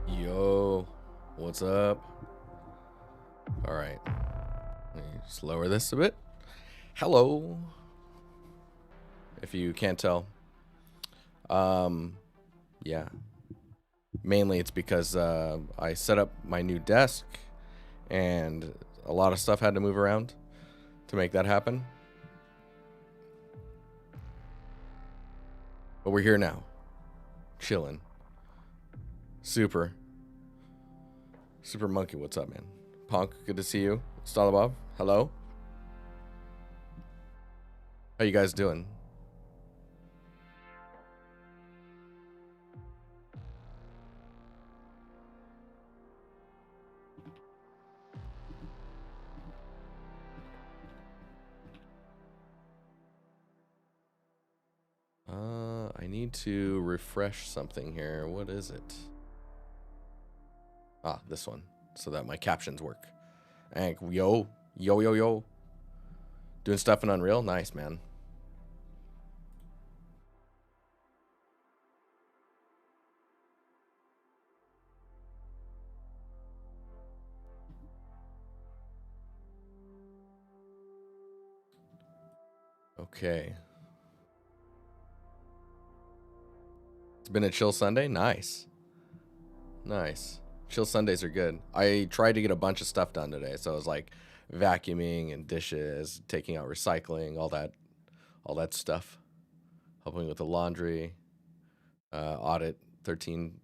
Yo, what's up? All right, let me just lower this a bit. Hello. If you can't tell, yeah. Mainly it's because I set up my new desk, and a lot of stuff had to move around to make that happen. But we're here now, chilling. Super Monkey, what's up, man? Punk, good to see you. Stalabov, hello. How you guys doing? I need to refresh something here. What is it? Ah, this one, so that my captions work. And yo. Doing stuff in Unreal? Nice, man. Okay. It's been a chill Sunday? Nice. Nice. Chill Sundays are good. I tried to get a bunch of stuff done today, so I was like vacuuming and dishes, taking out recycling, all that stuff. Helping with the laundry, audit 13,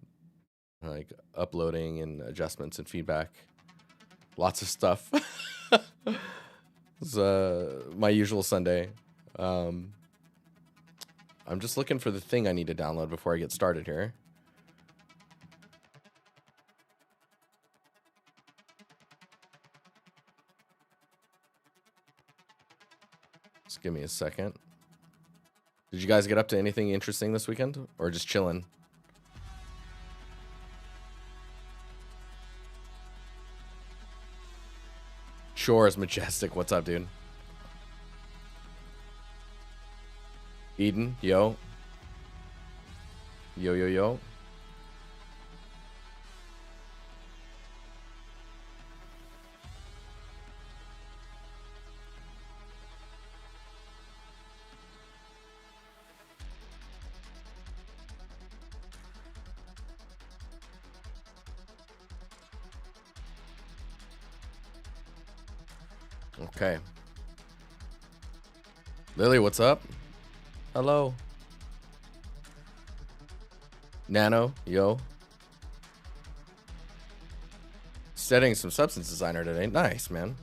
like uploading and adjustments and feedback. Lots of stuff. It's my usual Sunday. I'm just looking for the thing I need to download before I get started here. Just give me a second. Did you guys get up to anything interesting this weekend, or just chilling? Shore is majestic. What's up, dude? Eden, yo. Yo. Okay. Lily, what's up? Hello. Nano, yo. Studying some substance designer today. Nice, man.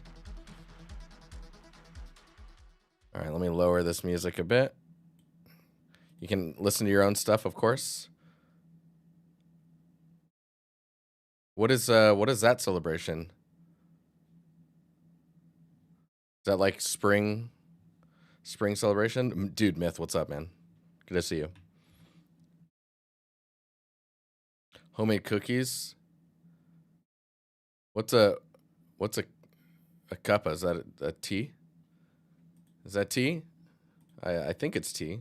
All right, let me lower this music a bit. You can listen to your own stuff, of course. What is that celebration? Is that like spring celebration? Dude, Myth, what's up, man? Good to see you. Homemade cookies. What's a cuppa? Is that a tea? Is that tea? I think it's tea.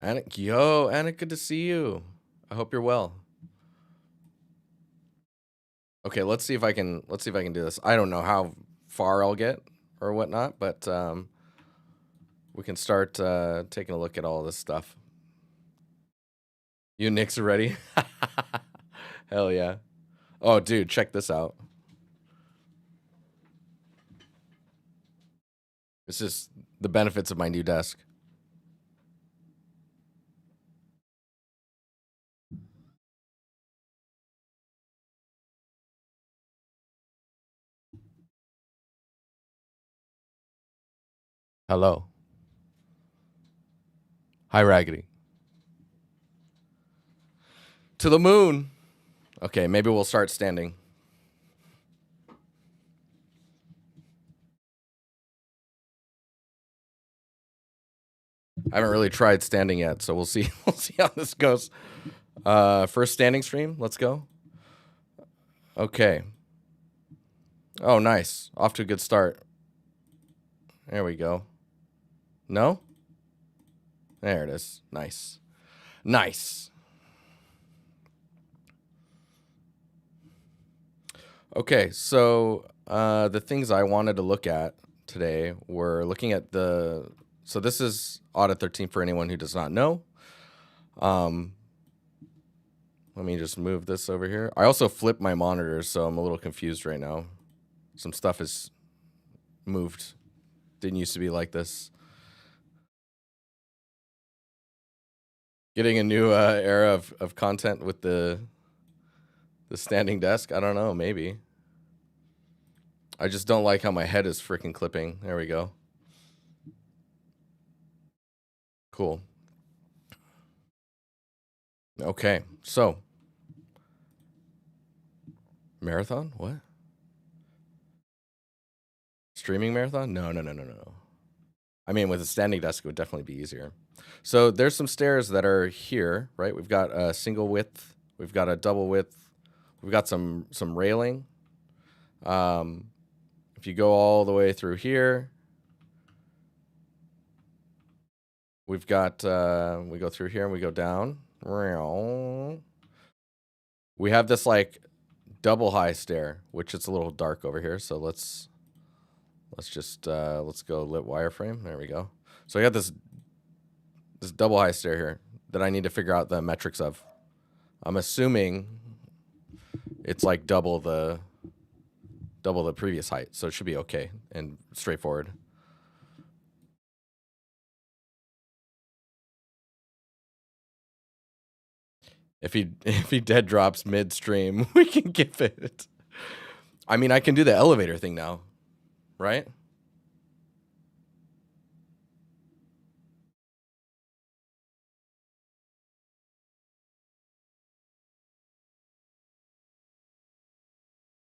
Anna, yo, Anna, good to see you. I hope you're well. Okay, let's see if I can do this. I don't know how far I'll get or whatnot, but we can start taking a look at all this stuff. You Knicks are ready? Hell yeah. Oh, dude, check this out. This is the benefits of my new desk. Hello. Hi, Raggedy. To the moon. Okay, maybe we'll start standing. I haven't really tried standing yet, so we'll see. We'll see how this goes. First standing stream. Let's go. Okay. Oh, nice. Off to a good start. There we go. No? There it is. Nice. Nice. Okay, so the things I wanted to look at today were looking at the. So this is Audit 13 for anyone who does not know. Let me just move this over here. I also flipped my monitors, so I'm a little confused right now. Some stuff is moved. Didn't used to be like this. Getting a new era of content with the standing desk. I don't know, maybe. I just don't like how my head is freaking clipping. There we go. Cool. Okay, so marathon? What? Streaming marathon? No. I mean, with a standing desk, it would definitely be easier. So there's some stairs that are here, right? We've got a single width. We've got a double width. We've got some railing. If you go all the way through here, we've got, we go through here and we go down. We have this like double high stair, which it's a little dark over here. So let's just, let's go lit wireframe. There we go. So I got this double high stair here that I need to figure out the metrics of. I'm assuming it's like double the previous height, so it should be okay and straightforward. If he dead drops midstream, we can give it. I mean, I can do the elevator thing now, right?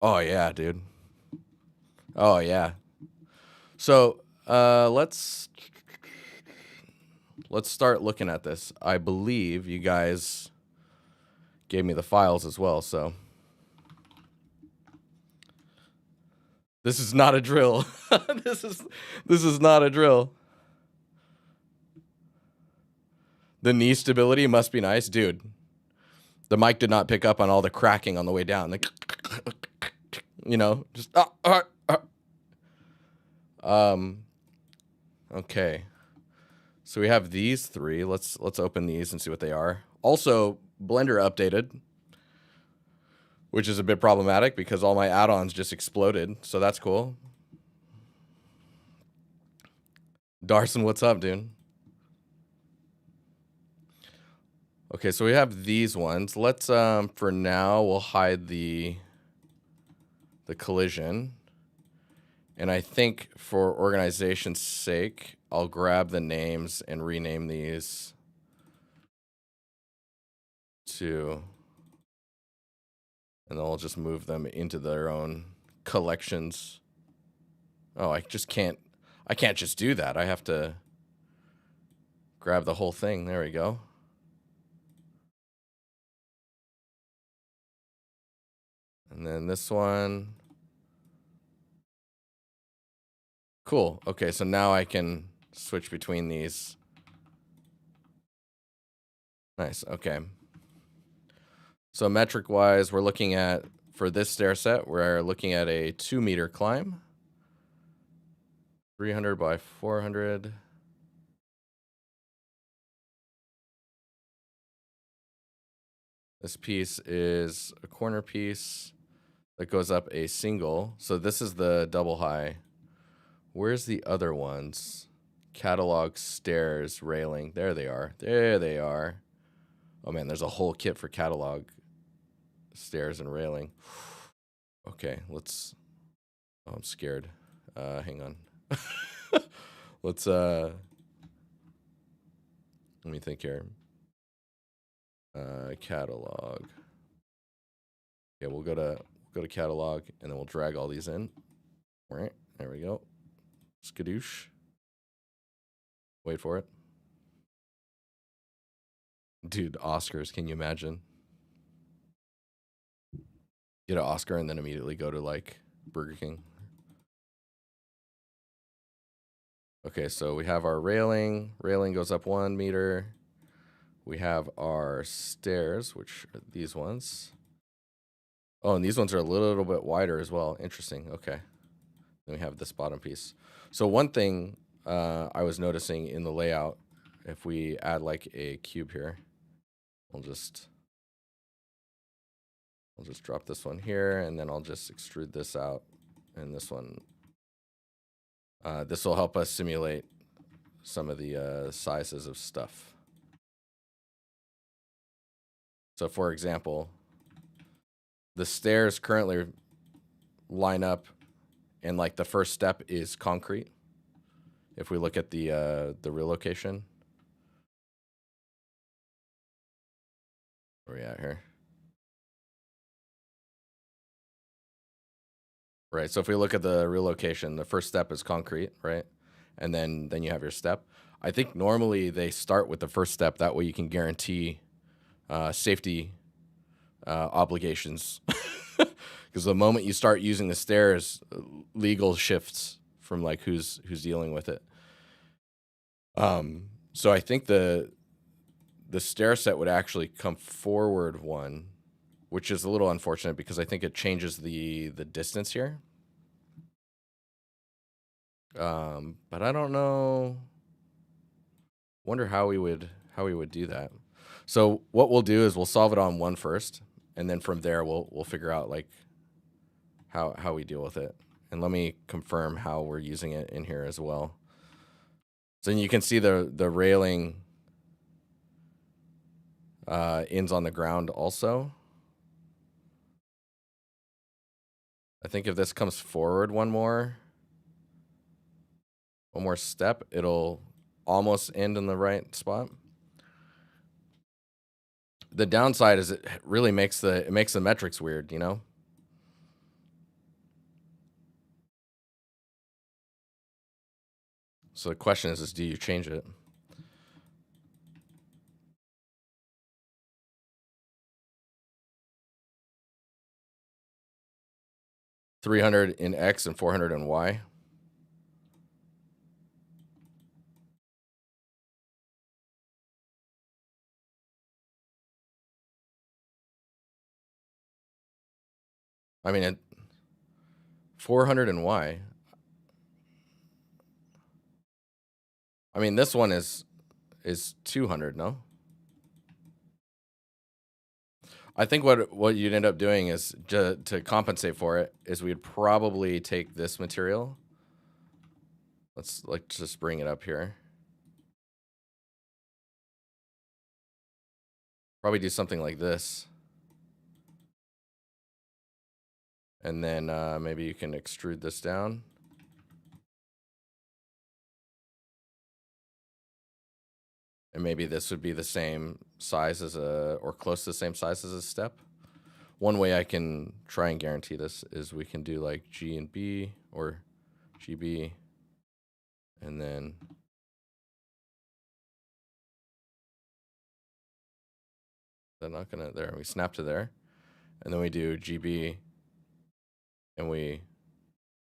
Oh yeah, dude. Oh yeah. So let's start looking at this. I believe you guys gave me the files as well, so this is not a drill. this is not a drill. The knee stability must be nice, dude. The mic did not pick up on all the cracking on the way down. Like, you know, just okay. So we have these three. Let's open these and see what they are. Also, Blender updated, which is a bit problematic because all my add-ons just exploded. So that's cool. Darson, what's up, dude? Okay, so we have these ones. Let's for now we'll hide the collision. And I think for organization's sake, I'll grab the names and rename these to, and then I'll just move them into their own collections. Oh, I can't just do that. I have to grab the whole thing. There we go. And then this one. Cool. Okay, so now I can switch between these. Nice. Okay. So metric wise, we're looking at, for this stair set, we're looking at a 2-meter climb. 300 by 400. This piece is a corner piece that goes up a single. So this is the double high. Where's the other ones? Catalog, stairs, railing. There they are. There they are. Oh man, there's a whole kit for catalog, stairs, and railing. Okay, let's. Oh, I'm scared. Hang on. Let's let me think here. Catalog. Yeah, we'll go to catalog, and then we'll drag all these in. All right, there we go. Skadoosh. Wait for it. Dude, Oscars, can you imagine? Get an Oscar and then immediately go to like Burger King. Okay, so we have our railing. Railing goes up 1 meter. We have our stairs, which are these ones. Oh, and these ones are a little bit wider as well. Interesting. Okay. Then we have this bottom piece. So one thing I was noticing in the layout, if we add like a cube here, I'll just drop this one here, and then I'll just extrude this out, and this one. This will help us simulate some of the sizes of stuff. So for example, the stairs currently line up, and like the first step is concrete. If we look at the real location. Where are we at here? Right, so if we look at the real location, the first step is concrete, right? And then you have your step. I think normally they start with the first step. That way you can guarantee safety obligations. Because the moment you start using the stairs, legal shifts from like who's dealing with it. So I think the stair set would actually come forward 1, which is a little unfortunate because I think it changes the distance here. But I don't know. Wonder how we would do that. So what we'll do is we'll solve it on 1 first, and then from there we'll figure out like how we deal with it. And let me confirm how we're using it in here as well. So you can see the railing ends on the ground also. I think if this comes forward one more step, it'll almost end in the right spot. The downside is it really makes the metrics weird, you know? So the question is do you change it? $300 in X and $400 in Y. I mean, 400 in Y. I mean, this one is 200, no? I think what you'd end up doing is to compensate for it is we'd probably take this material. Let's just bring it up here. Probably do something like this. And then maybe you can extrude this down. And maybe this would be the same size as or close to the same size as a step. One way I can try and guarantee this is we can do like G and B or GB. And then they're not gonna, there, we snap to there. And then we do GB and we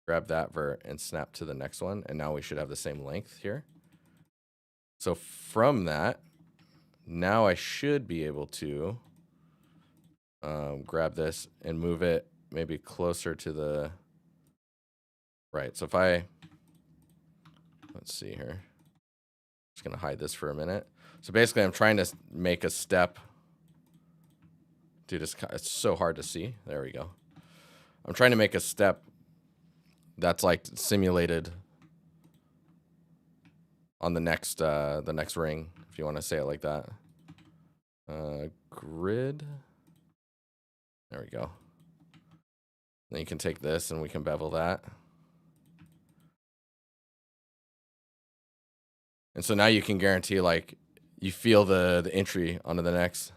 grab that vert and snap to the next one. And now we should have the same length here. So from that, now I should be able to grab this and move it maybe closer to the right. So if I, let's see here, just gonna hide this for a minute. So basically I'm trying to make a step Dude, it's so hard to see. There we go. I'm trying to make a step that's like simulated on the next ring, if you want to say it like that. Grid. There we go. Then you can take this and we can bevel that. And so now you can guarantee, like, you feel the entry onto the next.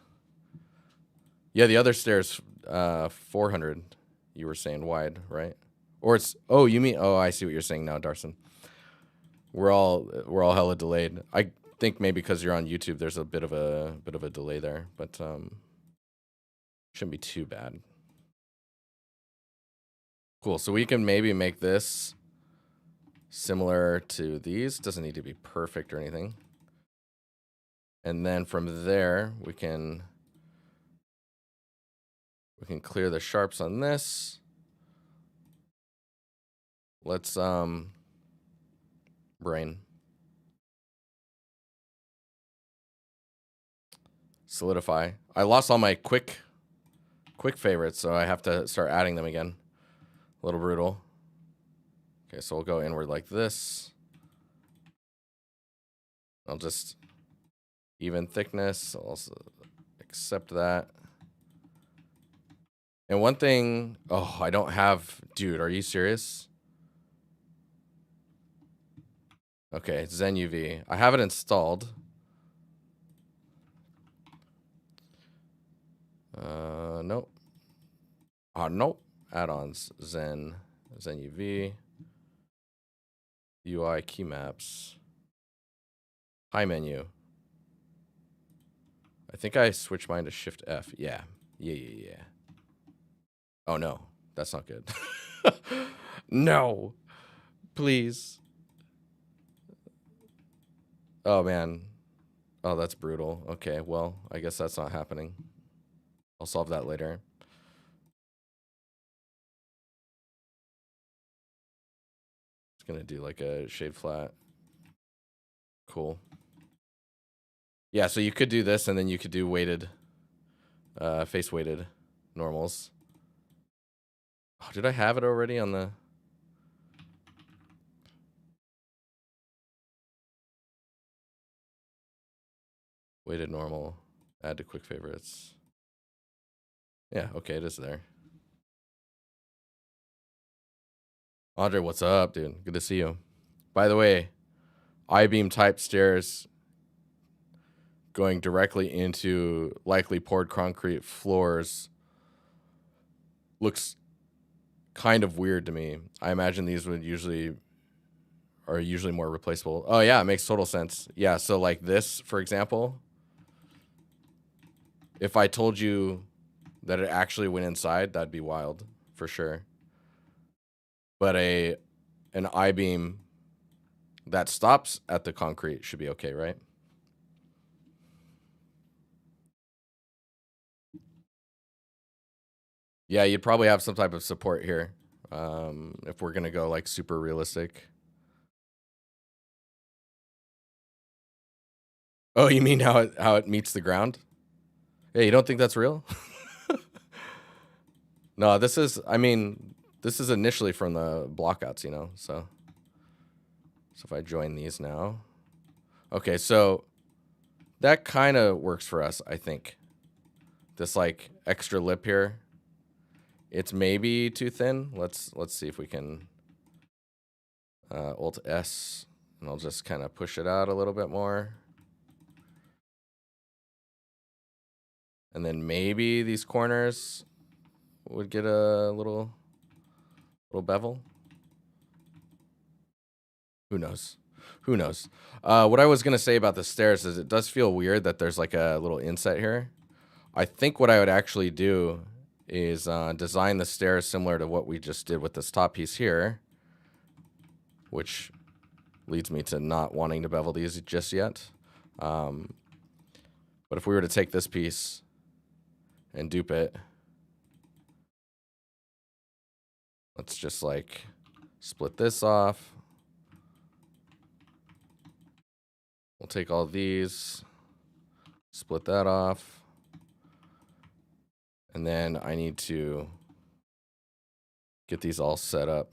Yeah, the other stairs, 400, you were saying wide, right? Or it's, oh, you mean, oh, I see what you're saying now, Darson. We're all hella delayed. I think maybe because you're on YouTube, there's a bit of a delay there, but shouldn't be too bad. Cool. So we can maybe make this similar to these. Doesn't need to be perfect or anything. And then from there, we can clear the sharps on this. Let's brain. Solidify. I lost all my quick favorites, so I have to start adding them again. A little brutal. Okay, so we'll go inward like this. I'll just even thickness. I'll also accept that. And one thing, oh, I don't have, dude, are you serious? Okay, Zen UV. I have it installed. Nope. Nope. Add-ons, Zen UV, UI key maps, high menu. I think I switched mine to Shift F. Yeah. Oh no, that's not good. No, please. Oh man. Oh, that's brutal. Okay, well, I guess that's not happening. I'll solve that later. It's gonna do like a shade flat. Cool. Yeah, so you could do this and then you could do weighted, face weighted normals. Oh, did I have it already on the... Weighted normal, add to quick favorites. Yeah, okay, it is there. Andre, what's up, dude? Good to see you. By the way, I-beam type stairs going directly into likely poured concrete floors looks kind of weird to me. I imagine these are usually more replaceable. Oh yeah, it makes total sense. Yeah, so like this, for example, if I told you that it actually went inside, that'd be wild for sure. But an I-beam that stops at the concrete should be okay, right? Yeah, you'd probably have some type of support here, if we're gonna go like super realistic. Oh, you mean how it meets the ground? Yeah, you don't think that's real? No, this is, I mean, this is initially from the blockouts, you know, so if I join these now. Okay, so that kind of works for us, I think. This like extra lip here, it's maybe too thin. Let's see if we can Alt S, and I'll just kind of push it out a little bit more. And then maybe these corners would get a little bevel. Who knows? Who knows? What I was gonna say about the stairs is it does feel weird that there's like a little inset here. I think what I would actually do is design the stairs similar to what we just did with this top piece here, which leads me to not wanting to bevel these just yet. But if we were to take this piece and dupe it, let's just like split this off. We'll take all these, split that off. And then I need to get these all set up.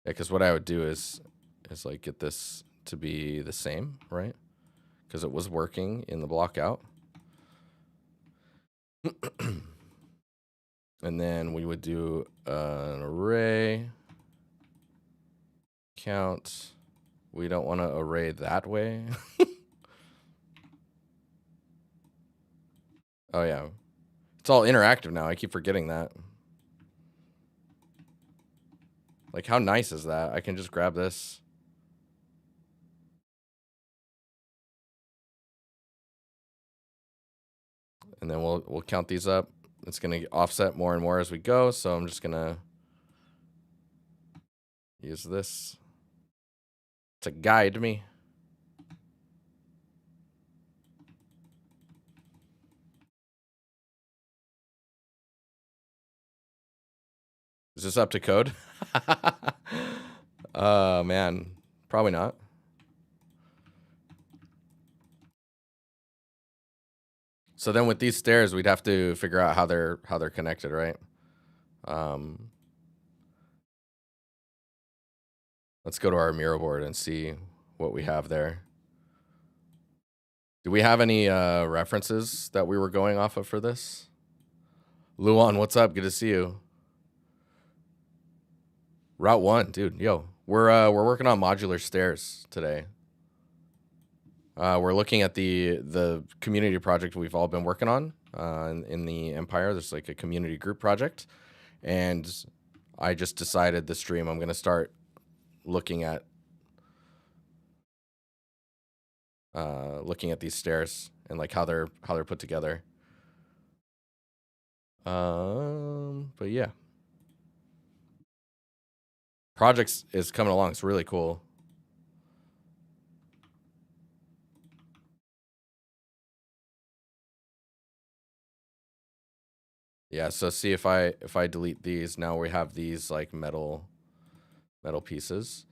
Yeah, because what I would do is like get this to be the same, right? Because it was working in the block out. And then we would do an array count. We don't want to array that way. Oh, yeah. It's all interactive now. I keep forgetting that. Like, how nice is that? I can just grab this. And then we'll count these up. It's going to offset more and more as we go. So I'm just going to use this to guide me. Is this up to code? Man, probably not. So then with these stairs, we'd have to figure out how they're connected, right? Let's go to our Miro board and see what we have there. Do we have any references that we were going off of for this? Luan, what's up? Good to see you. Route 1, dude. Yo, we're working on modular stairs today. We're looking at the community project we've all been working on in the Empire. There's like a community group project, and I just decided this stream I'm going to start looking at these stairs and like how they're put together. But yeah, projects is coming along. It's really cool. Yeah, so see if I delete these, now we have these like metal pieces.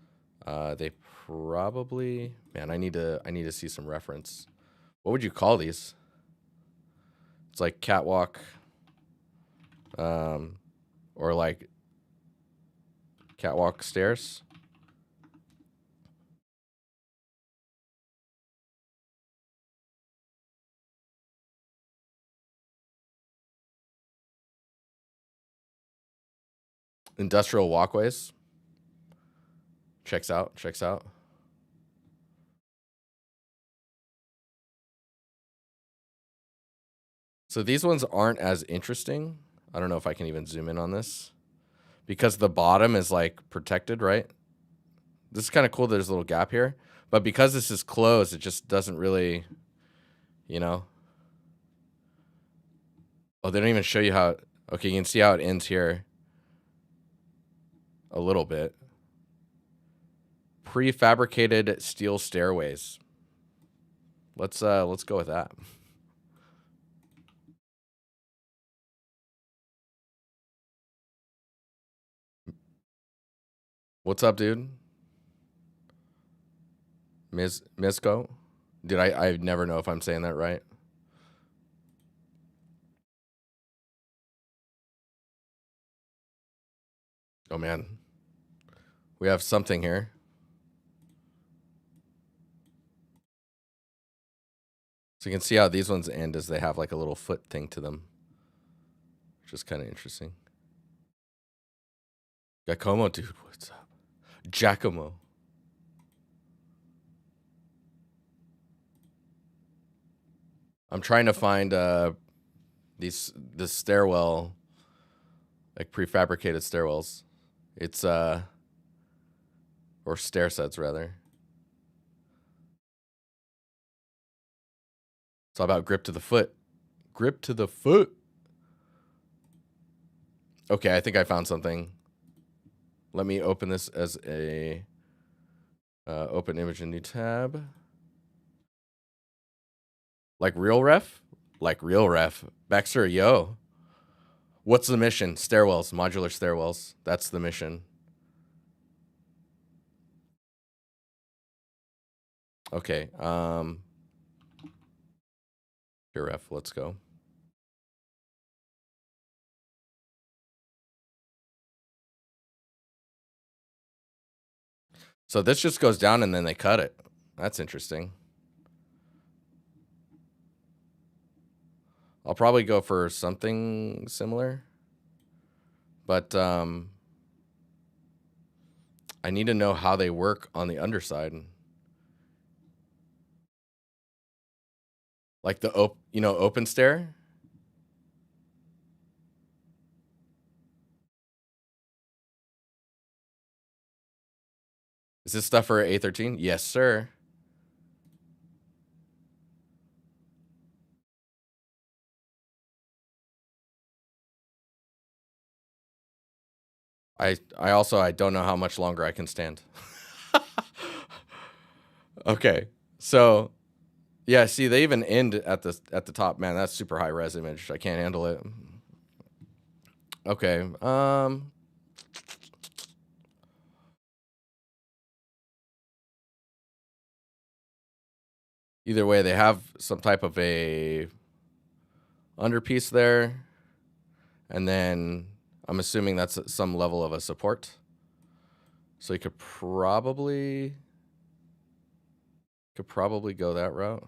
They probably, man, I need to see some reference. What would you call these? It's like catwalk, or like catwalk stairs. Industrial walkways. Checks out. So these ones aren't as interesting. I don't know if I can even zoom in on this because the bottom is like protected, right? This is kind of cool. There's a little gap here, but because this is closed, it just doesn't really, you know. Oh, they don't even show you how. Okay, you can see how it ends here a little bit. Prefabricated steel stairways. Let's go with that. What's up, dude? Misko? Dude, I never know if I'm saying that right. Oh man. We have something here. So you can see how these ones end as they have like a little foot thing to them. Which is kind of interesting. Giacomo, dude, what's up? Giacomo. I'm trying to find this stairwell, like prefabricated stairwells. It's or stair sets rather. It's all about grip to the foot. Grip to the foot. Okay, I think I found something. Let me open this as a open image in new tab. Like real ref? Like real ref. Baxter, yo. What's the mission? Stairwells, modular stairwells. That's the mission. Okay. Here, ref. Let's go. So this just goes down and then they cut it. That's interesting. I'll probably go for something similar. But I need to know how they work on the underside. Like the open stair. Is this stuff for A13? Yes, sir. I also I don't know how much longer I can stand. Okay. So yeah, see they even end at the top. Man, that's super high res image. I can't handle it. Okay. Either way, they have some type of a underpiece there. And then I'm assuming that's some level of a support. So you could probably go that route.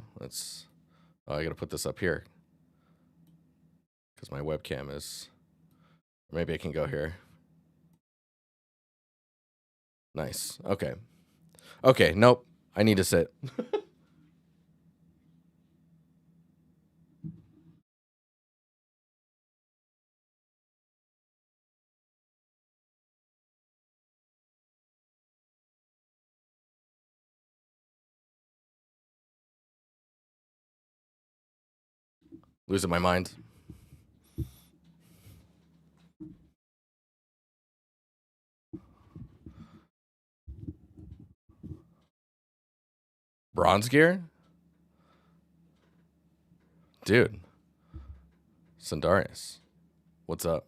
I got to put this up here because my webcam is, maybe I can go here. Nice. Okay. Okay. Nope. I need to sit. Losing my mind. Bronze gear? Dude. Sandarius. What's up?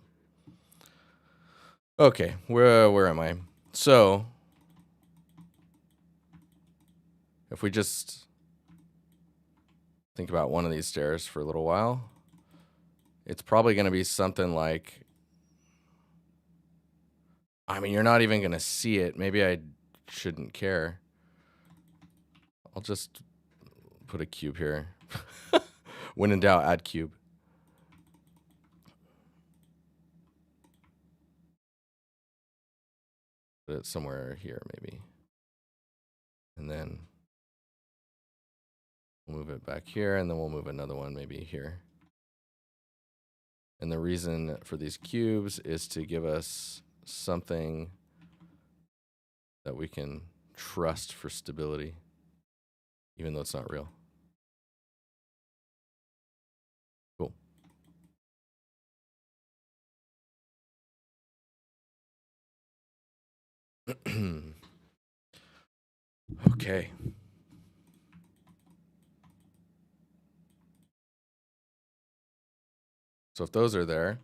Okay, where am I? So if we just think about one of these stairs for a little while, it's probably going to be something like, I mean, you're not even going to see it. Maybe I shouldn't care. I'll just put a cube here. When in doubt, add cube. Put it somewhere here, maybe. And then we'll move it back here, and then we'll move another one maybe here. And the reason for these cubes is to give us something that we can trust for stability, even though it's not real. Cool. Okay. So if those are there,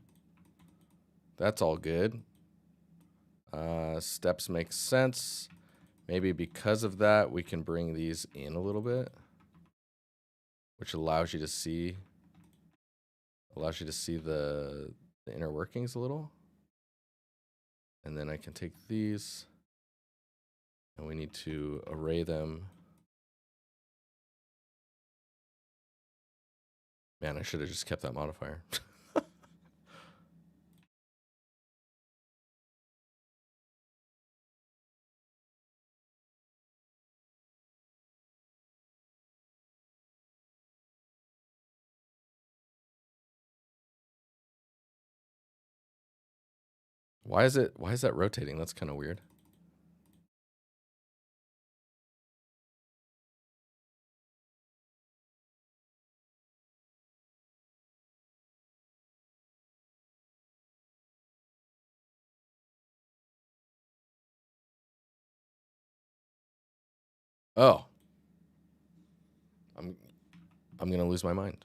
that's all good. Steps make sense. Maybe because of that, we can bring these in a little bit, which allows you to see the inner workings a little. And then I can take these, and we need to array them. Man, I should have just kept that modifier. Why is that rotating? That's kind of weird. Oh. I'm gonna lose my mind.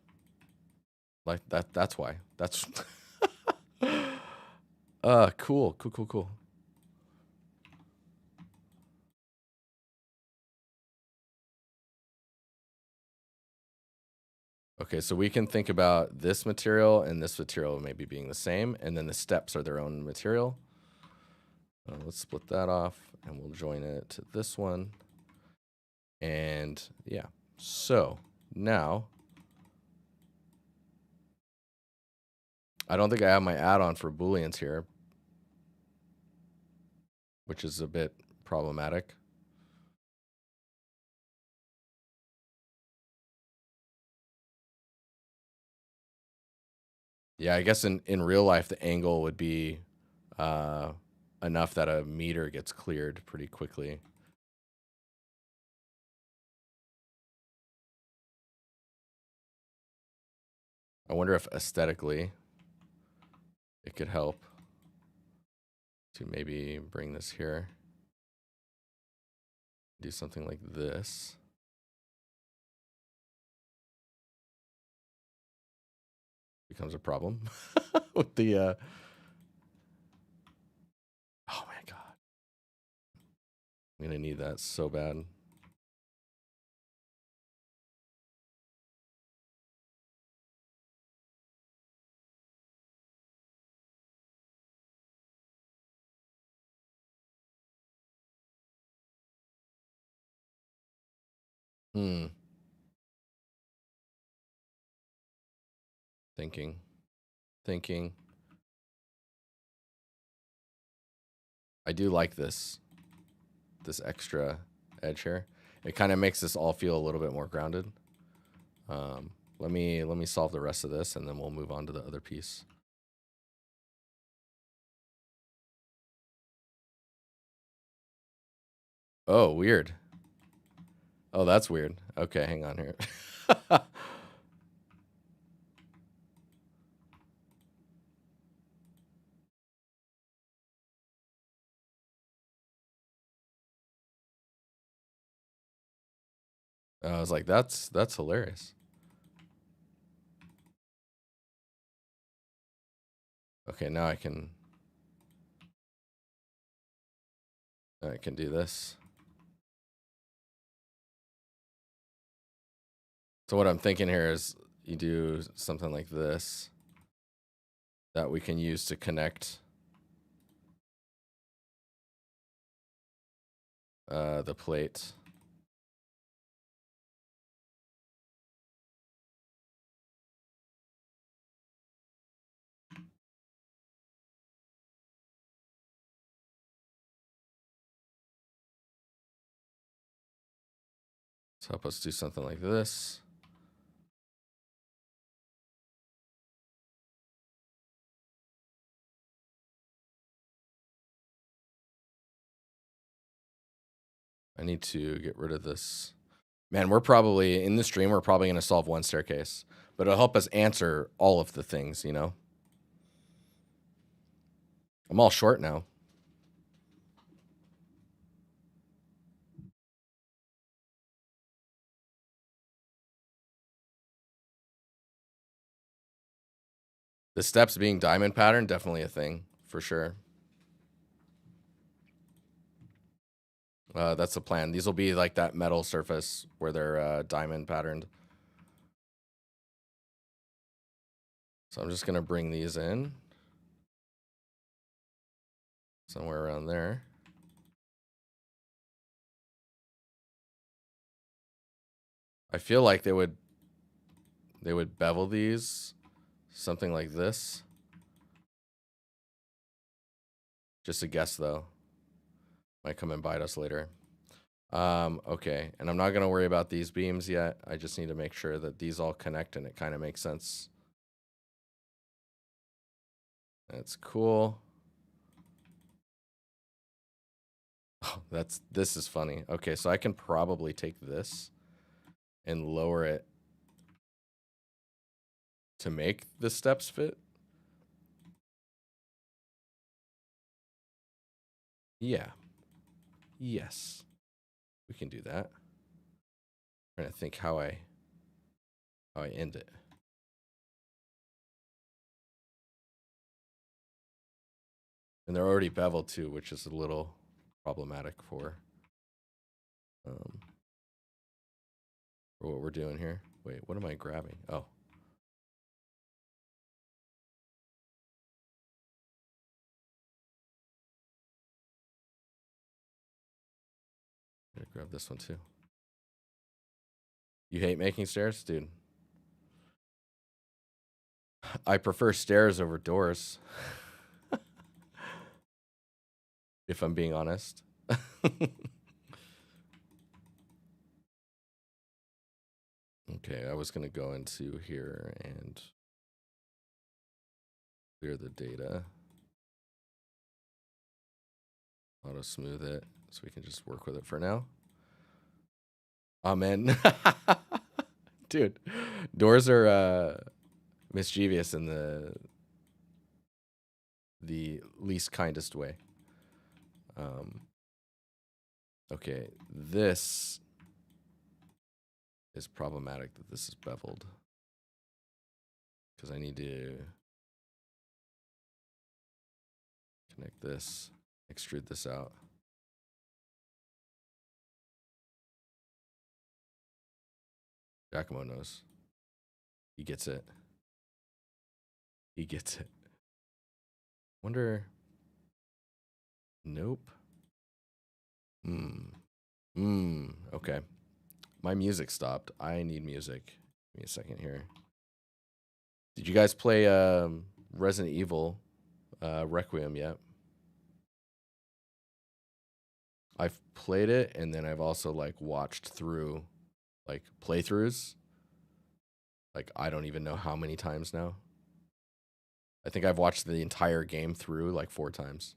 Like that's why. That's cool. Okay, so we can think about this material and this material maybe being the same, and then the steps are their own material. Let's split that off, and we'll join it to this one. And yeah, so now I don't think I have my add-on for Booleans here, which is a bit problematic. Yeah, I guess in real life, the angle would be enough that a meter gets cleared pretty quickly. I wonder if aesthetically it could help to maybe bring this here. Do something like this. Becomes a problem with the oh my god, I'm gonna need that so bad. Thinking. I do like this extra edge here. It kind of makes this all feel a little bit more grounded. Let me solve the rest of this, and then we'll move on to the other piece. Oh, weird. Oh, that's weird. Okay, hang on here. I was like, that's hilarious. Okay, now I can do this. So what I'm thinking here is you do something like this that we can use to connect the plate. Let's help us do something like this. I need to get rid of this. Man, we're probably, in this stream, we're probably going to solve one staircase. But it'll help us answer all of the things, you know? I'm all short now. The steps being diamond pattern, definitely a thing, for sure. That's the plan. These will be like that metal surface where they're diamond patterned. So I'm just going to bring these in. Somewhere around there. I feel like they would bevel these something like this. Just a guess though. Might come and bite us later. Okay, and I'm not gonna worry about these beams yet. I just need to make sure that these all connect and it kind of makes sense. That's cool. Oh, this is funny. Okay, so I can probably take this and lower it to make the steps fit. Yeah. Yes. We can do that. I'm trying to think how I end it. And they're already beveled too, which is a little problematic for what we're doing here. Wait, what am I grabbing? Oh, Grab this one too. You hate making stairs? Dude. I prefer stairs over doors. If I'm being honest. Okay, I was going to go into here and clear the data. Auto smooth it so we can just work with it for now. Amen. Dude, doors are mischievous in the least kindest way. Okay, this is problematic that this is beveled because I need to connect this, extrude this out. Giacomo knows. He gets it. He gets it. Wonder. Nope. Okay. My music stopped. I need music. Give me a second here. Did you guys play Resident Evil Requiem yet? I've played it, and then I've also like watched through like playthroughs. Like I don't even know how many times now. I think I've watched the entire game through like 4 times.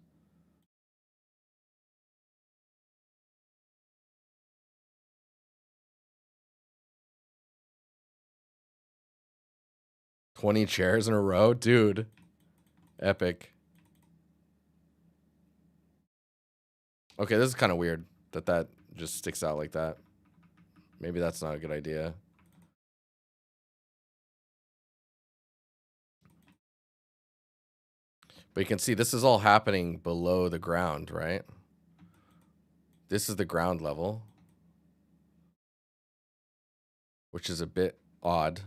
$20 chairs in a row? Dude. Epic. Okay, this is kind of weird that just sticks out like that. Maybe that's not a good idea. But you can see this is all happening below the ground, right? This is the ground level, which is a bit odd.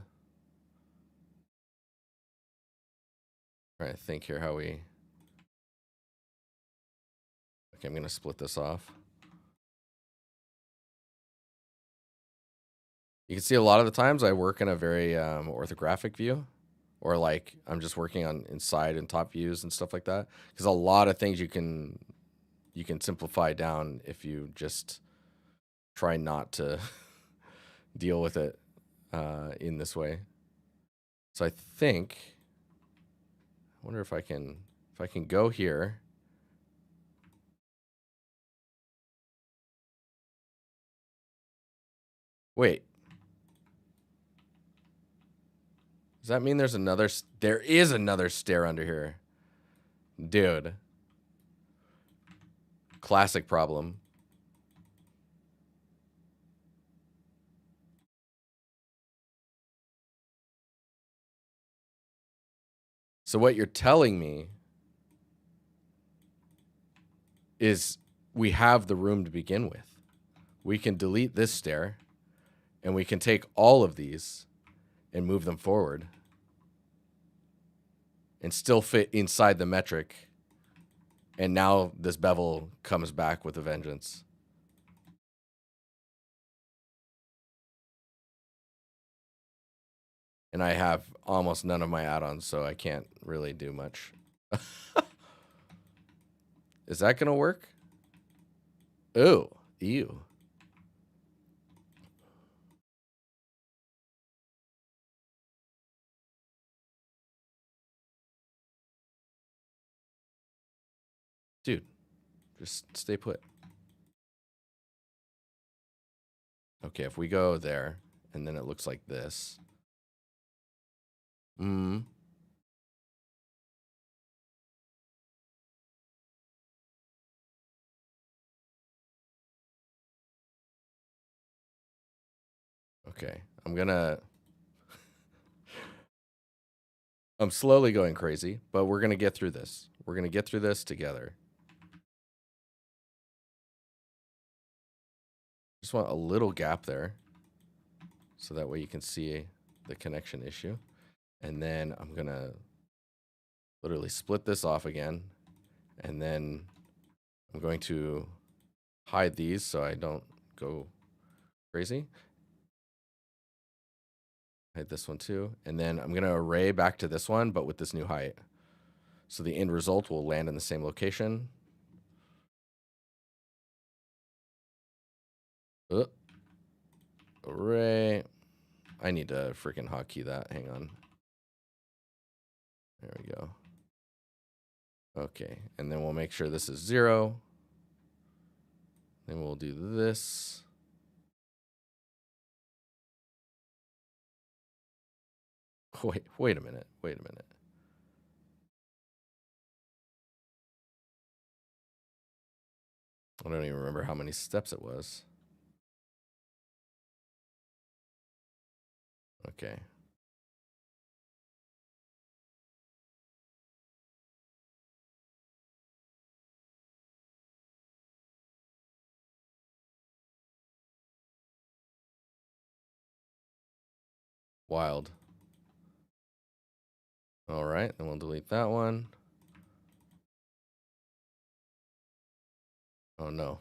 Trying to think here how we... Okay, I'm going to split this off. You can see a lot of the times I work in a very orthographic view, or like I'm just working on inside and top views and stuff like that. Because a lot of things you can simplify down if you just try not to deal with it in this way. So I think, I wonder if I can go here. Wait. Does that mean there's another... There is another stair under here. Dude. Classic problem. So what you're telling me is we have the room to begin with. We can delete this stair, and we can take all of these and move them forward and still fit inside the metric. And now this bevel comes back with a vengeance. And I have almost none of my add-ons, so I can't really do much. Is that going to work? Oh, ew. Dude, just stay put. Okay, if we go there, and then it looks like this. Okay, I'm slowly going crazy, but we're going to get through this. We're going to get through this together. Just want a little gap there, so that way you can see the connection issue. And then I'm going to literally split this off again, and then I'm going to hide these so I don't go crazy. Hide this one too. And then I'm going to array back to this one, but with this new height. So the end result will land in the same location. Array. I need to freaking hotkey that. Hang on. There we go. Okay. And then we'll make sure this is 0. Then we'll do this. Wait a minute. Wait a minute. I don't even remember how many steps it was. Okay. Wild. All right, then we'll delete that one. Oh no.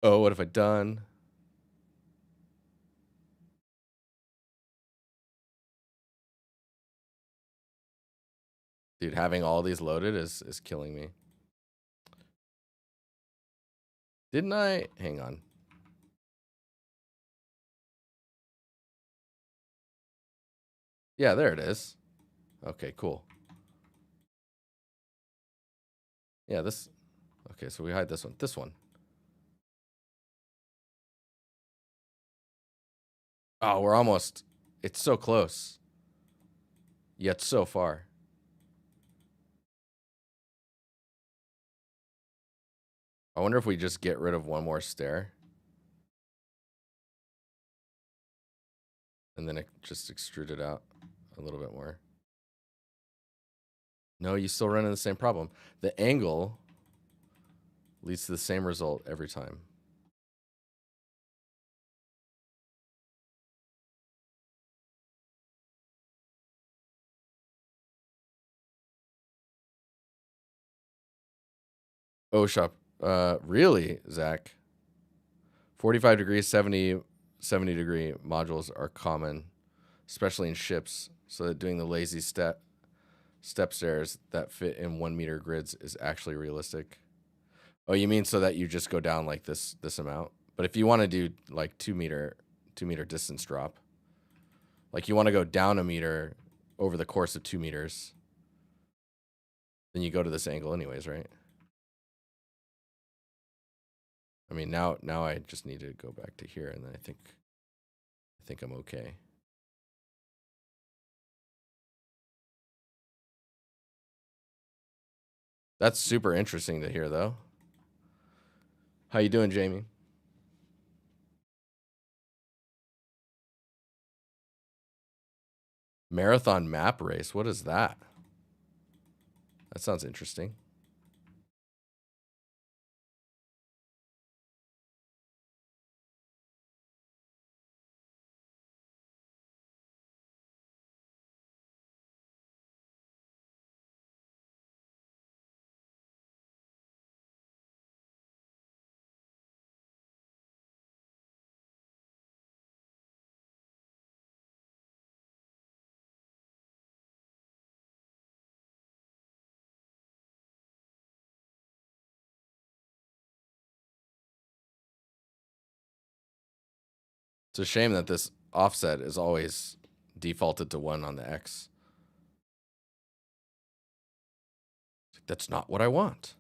Oh, what have I done? Dude, having all these loaded is killing me. Didn't I? Hang on. Yeah, there it is. Okay, cool. Yeah, this. Okay, so we hide this one. This one. Oh, we're almost. It's so close. Yet so far. I wonder if we just get rid of one more stair. And then it just extrude it out a little bit more. No, you still run into the same problem. The angle leads to the same result every time. Oh, shop. Really, Zach? 45 degrees, 70 degree modules are common, especially in ships, so that doing the lazy step stairs that fit in 1 meter grids is actually realistic. Oh, you mean so that you just go down like this amount? But if you want to do like 2 meter distance drop, like you want to go down a meter over the course of 2 meters, then you go to this angle anyways, right? I mean, now I just need to go back to here, and then I think I'm okay. That's super interesting to hear, though. How you doing, Jamie? Marathon map race. What is that? That sounds interesting. It's a shame that this offset is always defaulted to 1 on the X. That's not what I want.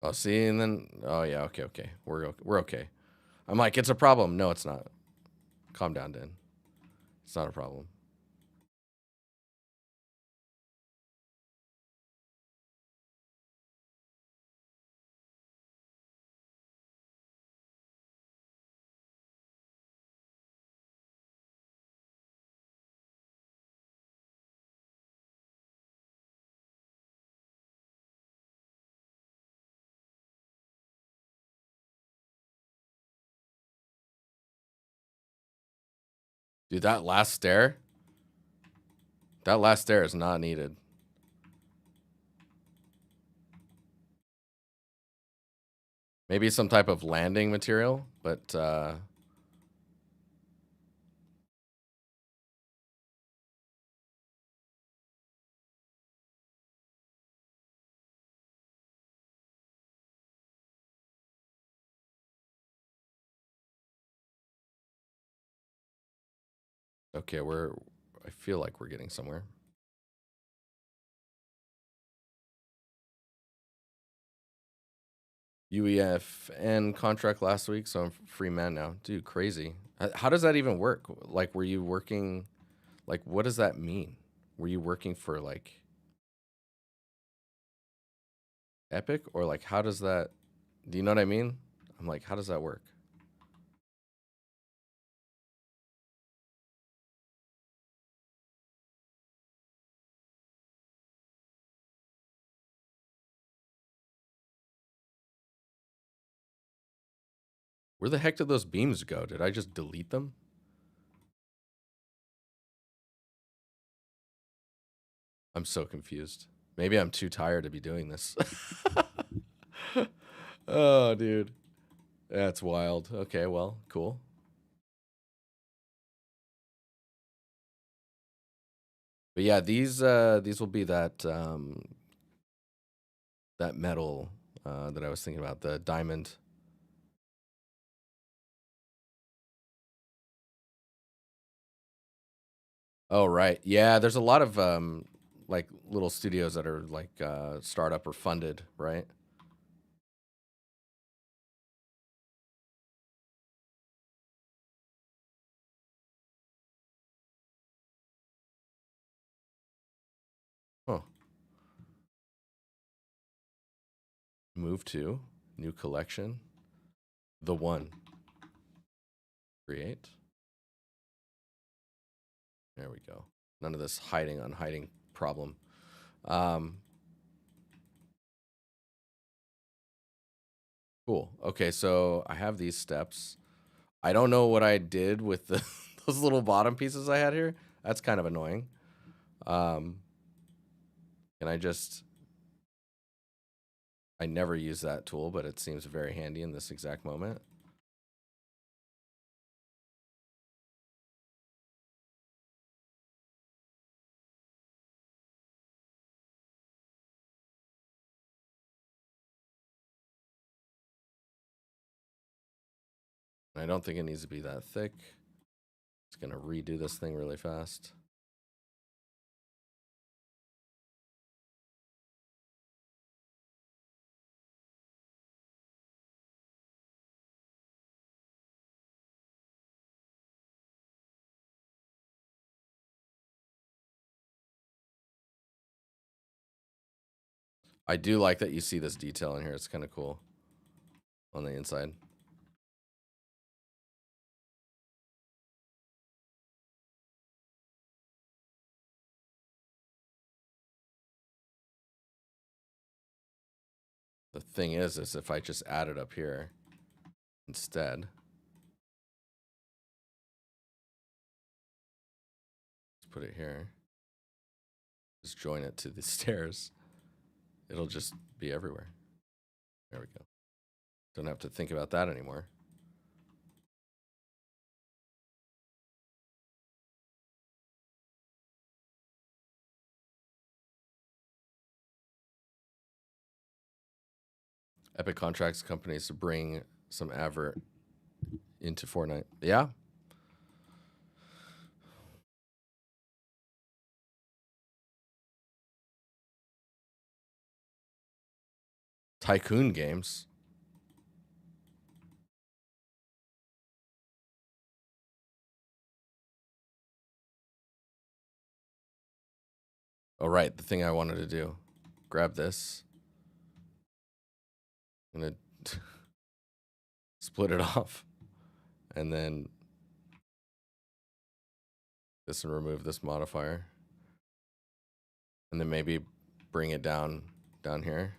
Oh, see, and then oh yeah, okay. We're okay. I'm like, it's a problem. No, it's not. Calm down, Dan. It's not a problem. Dude, that last stair is not needed. Maybe some type of landing material, but okay, I feel like we're getting somewhere. UEFN contract last week, so I'm free man now. Dude, crazy. How does that even work? Like, were you working, like, what does that mean? Were you working for, like, Epic? Or, like, how does that, do you know what I mean? I'm like, how does that work? Where the heck did those beams go? Did I just delete them? I'm so confused. Maybe I'm too tired to be doing this. Oh, dude. That's wild. Okay, well, cool. But yeah, these will be that that metal that I was thinking about, the diamond. Oh, right. Yeah, there's a lot of like little studios that are like startup or funded, right? Huh. Move to new collection. The one. Create. There we go. None of this hiding unhiding problem. Um, cool. Okay, so I have these steps. I don't know what I did with the those little bottom pieces I had here. That's kind of annoying. Um, can I just? I never use that tool, but it seems very handy in this exact moment. And I don't think it needs to be that thick. It's gonna redo this thing really fast. I do like that you see this detail in here. It's kind of cool on the inside. The thing is if I just add it up here instead, let's put it here, just join it to the stairs, it'll just be everywhere. There we go. Don't have to think about that anymore. Epic contracts companies to bring some advert into Fortnite. Yeah. Tycoon games. Oh, right. The thing I wanted to do. Grab this. I'm going to split it off. And then this and remove this modifier. And then maybe bring it down here.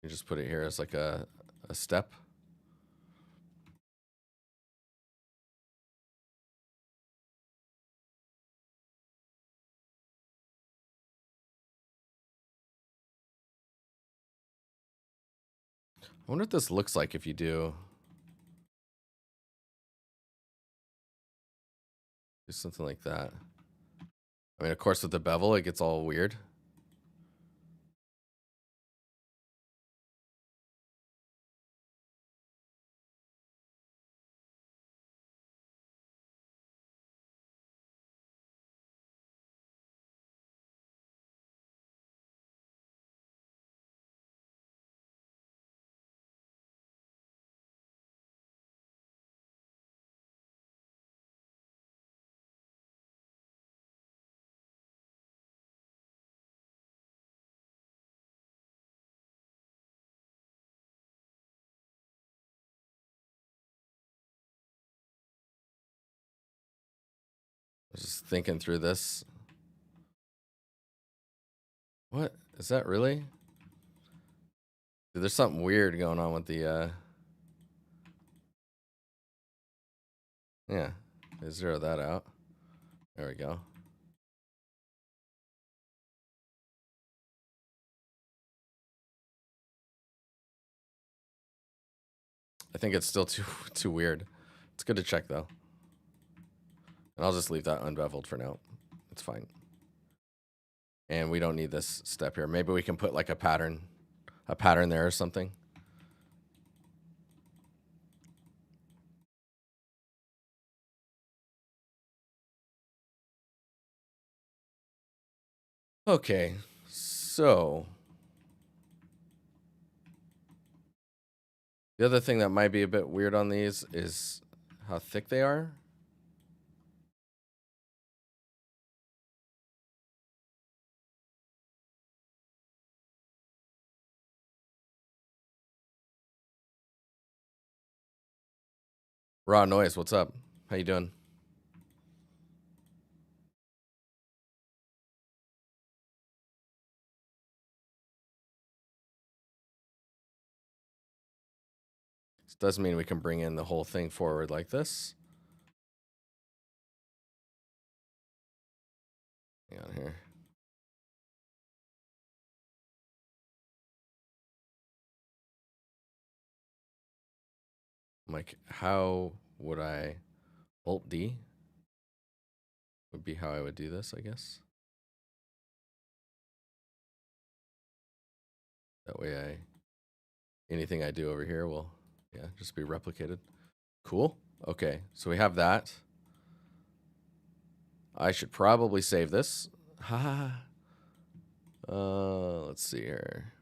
You just put it here as like a step. I wonder what this looks like if you do something like that. I mean, of course, with the bevel, it gets all weird. I was just thinking through this. What is that really? Dude, there's something weird going on with the yeah. Zero that out. There we go. I think it's still too weird. It's good to check though. And I'll just leave that unbeveled for now. It's fine. And we don't need this step here. Maybe we can put like a pattern there or something. Okay, so the other thing that might be a bit weird on these is how thick they are. Raw noise, what's up? How you doing? This does mean we can bring in the whole thing forward like this. Hang on here. I'm like, how would I Alt D would be how I would do this, I guess. That way anything I do over here will, yeah, just be replicated. Cool. Okay, so we have that. I should probably save this. Ha. Let's see here.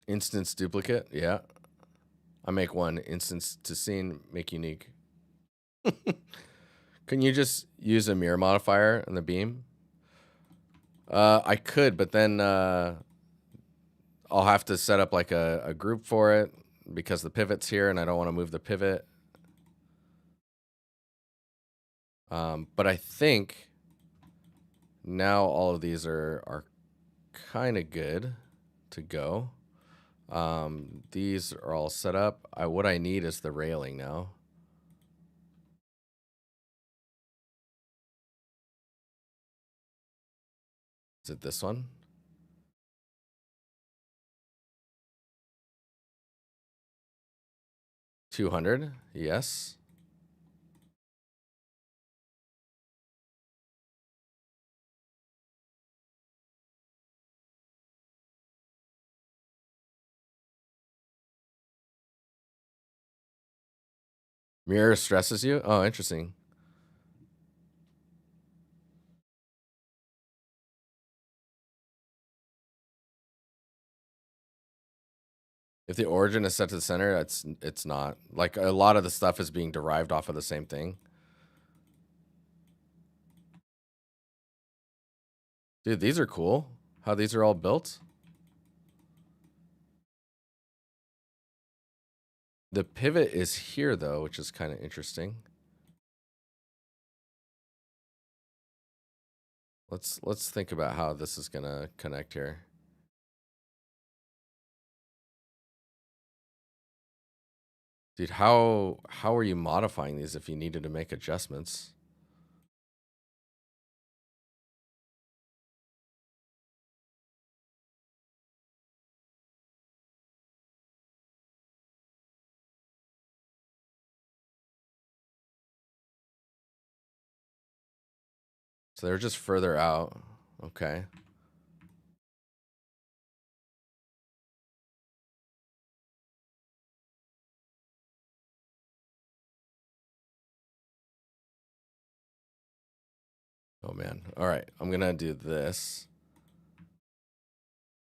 Instance duplicate, yeah. I make one instance to scene, make unique. Can you just use a mirror modifier in the beam? I could, but then I'll have to set up like a group for it because the pivot's here and I don't want to move the pivot. But I think now all of these are kind of good to go. These are all set up. What I need is the railing now. Is it this one? 200, yes. Mirror stresses you? Oh, interesting. If the origin is set to the center, it's not. Like, a lot of the stuff is being derived off of the same thing. Dude, these are cool. How these are all built. The pivot is here, though, which is kind of interesting. Let's think about how this is gonna connect here. Dude, how are you modifying these if you needed to make adjustments? So they're just further out. Okay. Oh man. All right. I'm gonna do this.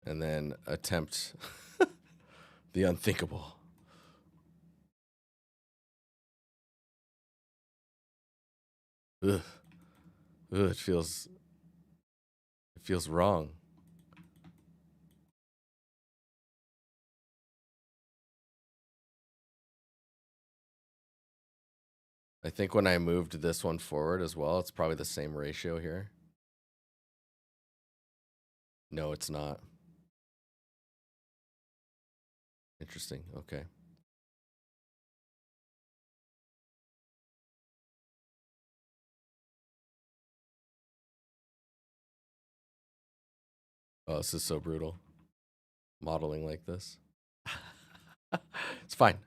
And then attempt the unthinkable. Ugh. Ugh, it feels wrong. I think when I moved this one forward as well, it's probably the same ratio here. No, it's not. Interesting. Okay. Oh, this is so brutal. Modeling like this. It's fine.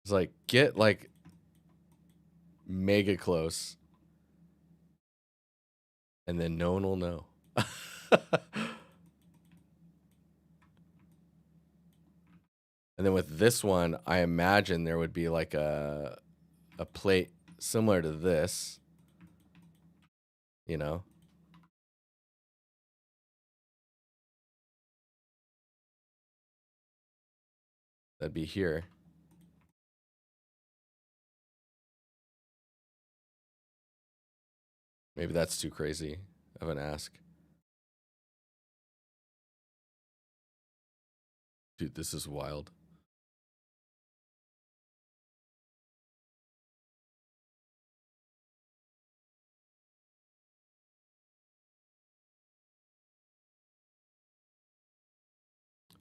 It's like, get like mega close, and then no one will know. And then with this one, I imagine there would be like a plate similar to this, you know? That'd be here. Maybe that's too crazy of an ask. Dude, this is wild.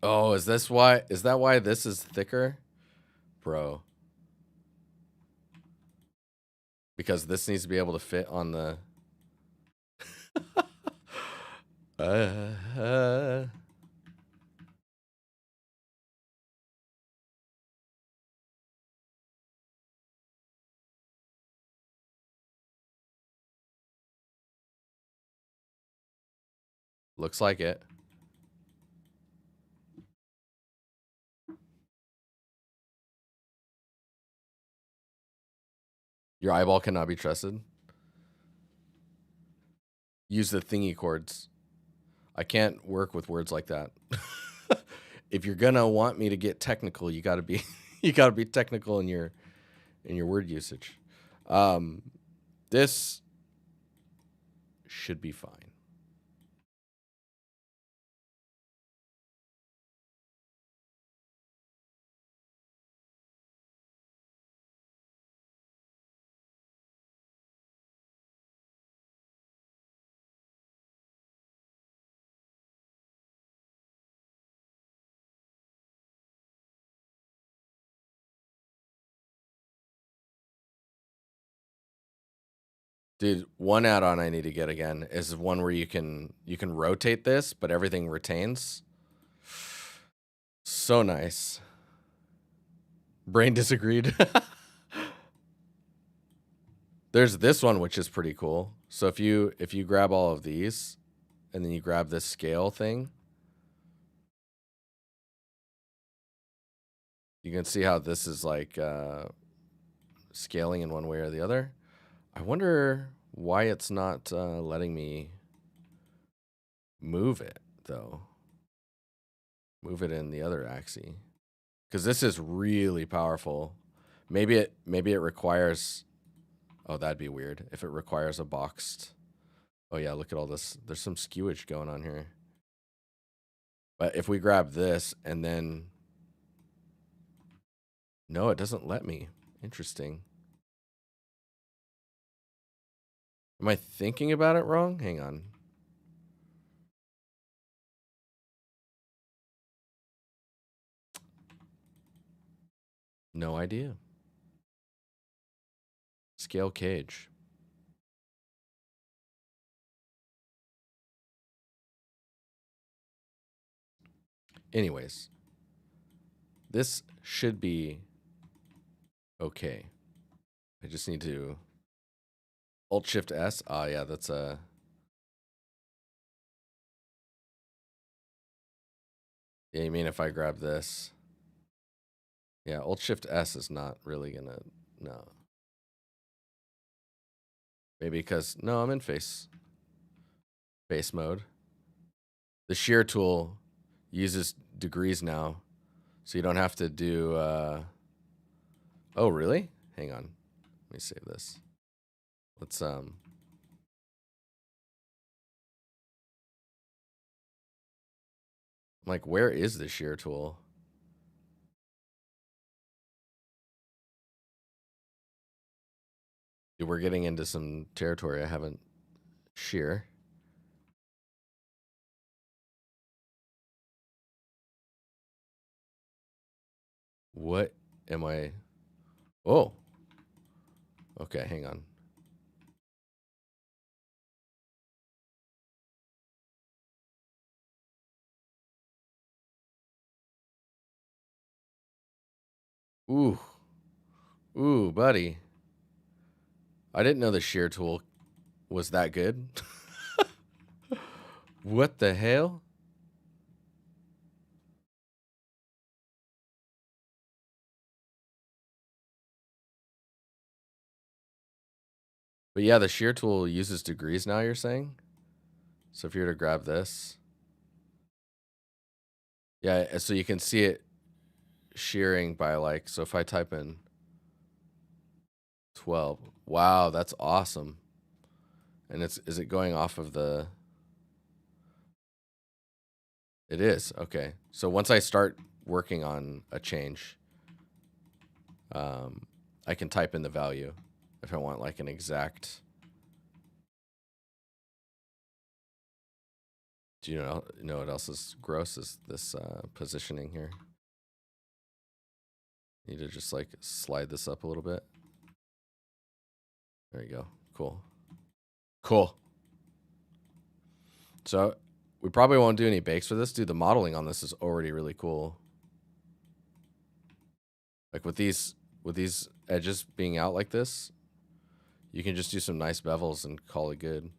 Oh, is that why this is thicker? Bro. Because this needs to be able to fit on the looks like it. Your eyeball cannot be trusted. Use the thingy chords. I can't work with words like that. If you're gonna want me to get technical, you gotta be you gotta be technical in your word usage. This should be fine. Dude, one add-on I need to get again is one where you can rotate this, but everything retains. So nice. Brain disagreed. There's this one, which is pretty cool. So if you grab all of these and then you grab this scale thing, you can see how this is like scaling in one way or the other. I wonder why it's not letting me move it though. Move it in the other axis. Because this is really powerful. Maybe it requires, oh, that'd be weird if it requires a boxed. Oh yeah, look at all this. There's some skewage going on here. But if we grab this and then, no, it doesn't let me. Interesting. Am I thinking about it wrong? Hang on. No idea. Scale cage. Anyways, this should be okay. I just need to Alt-Shift-S. Ah, yeah, that's a... Yeah, you mean if I grab this? Yeah, Alt-Shift-S is not really gonna... No. Maybe because... No, I'm in face mode. The shear tool uses degrees now, so you don't have to do... Oh, really? Hang on. Let me save this. Let's... Like, where is the shear tool? Dude, we're getting into some territory I haven't... Shear. What am I... Oh. Okay, hang on. Ooh. Ooh, buddy. I didn't know the shear tool was that good. What the hell? But yeah, the shear tool uses degrees now, you're saying? So if you were to grab this. Yeah, so you can see it shearing by like, so if I type in 12. Wow, that's awesome. And is it going off of the... It is, okay. So once I start working on a change, I can type in the value if I want like an exact... Do you know what else is gross is this positioning here? Need to just like slide this up a little bit. There you go. Cool. Cool. So we probably won't do any bakes for this. Dude, the modeling on this is already really cool. Like with these edges being out like this, you can just do some nice bevels and call it good.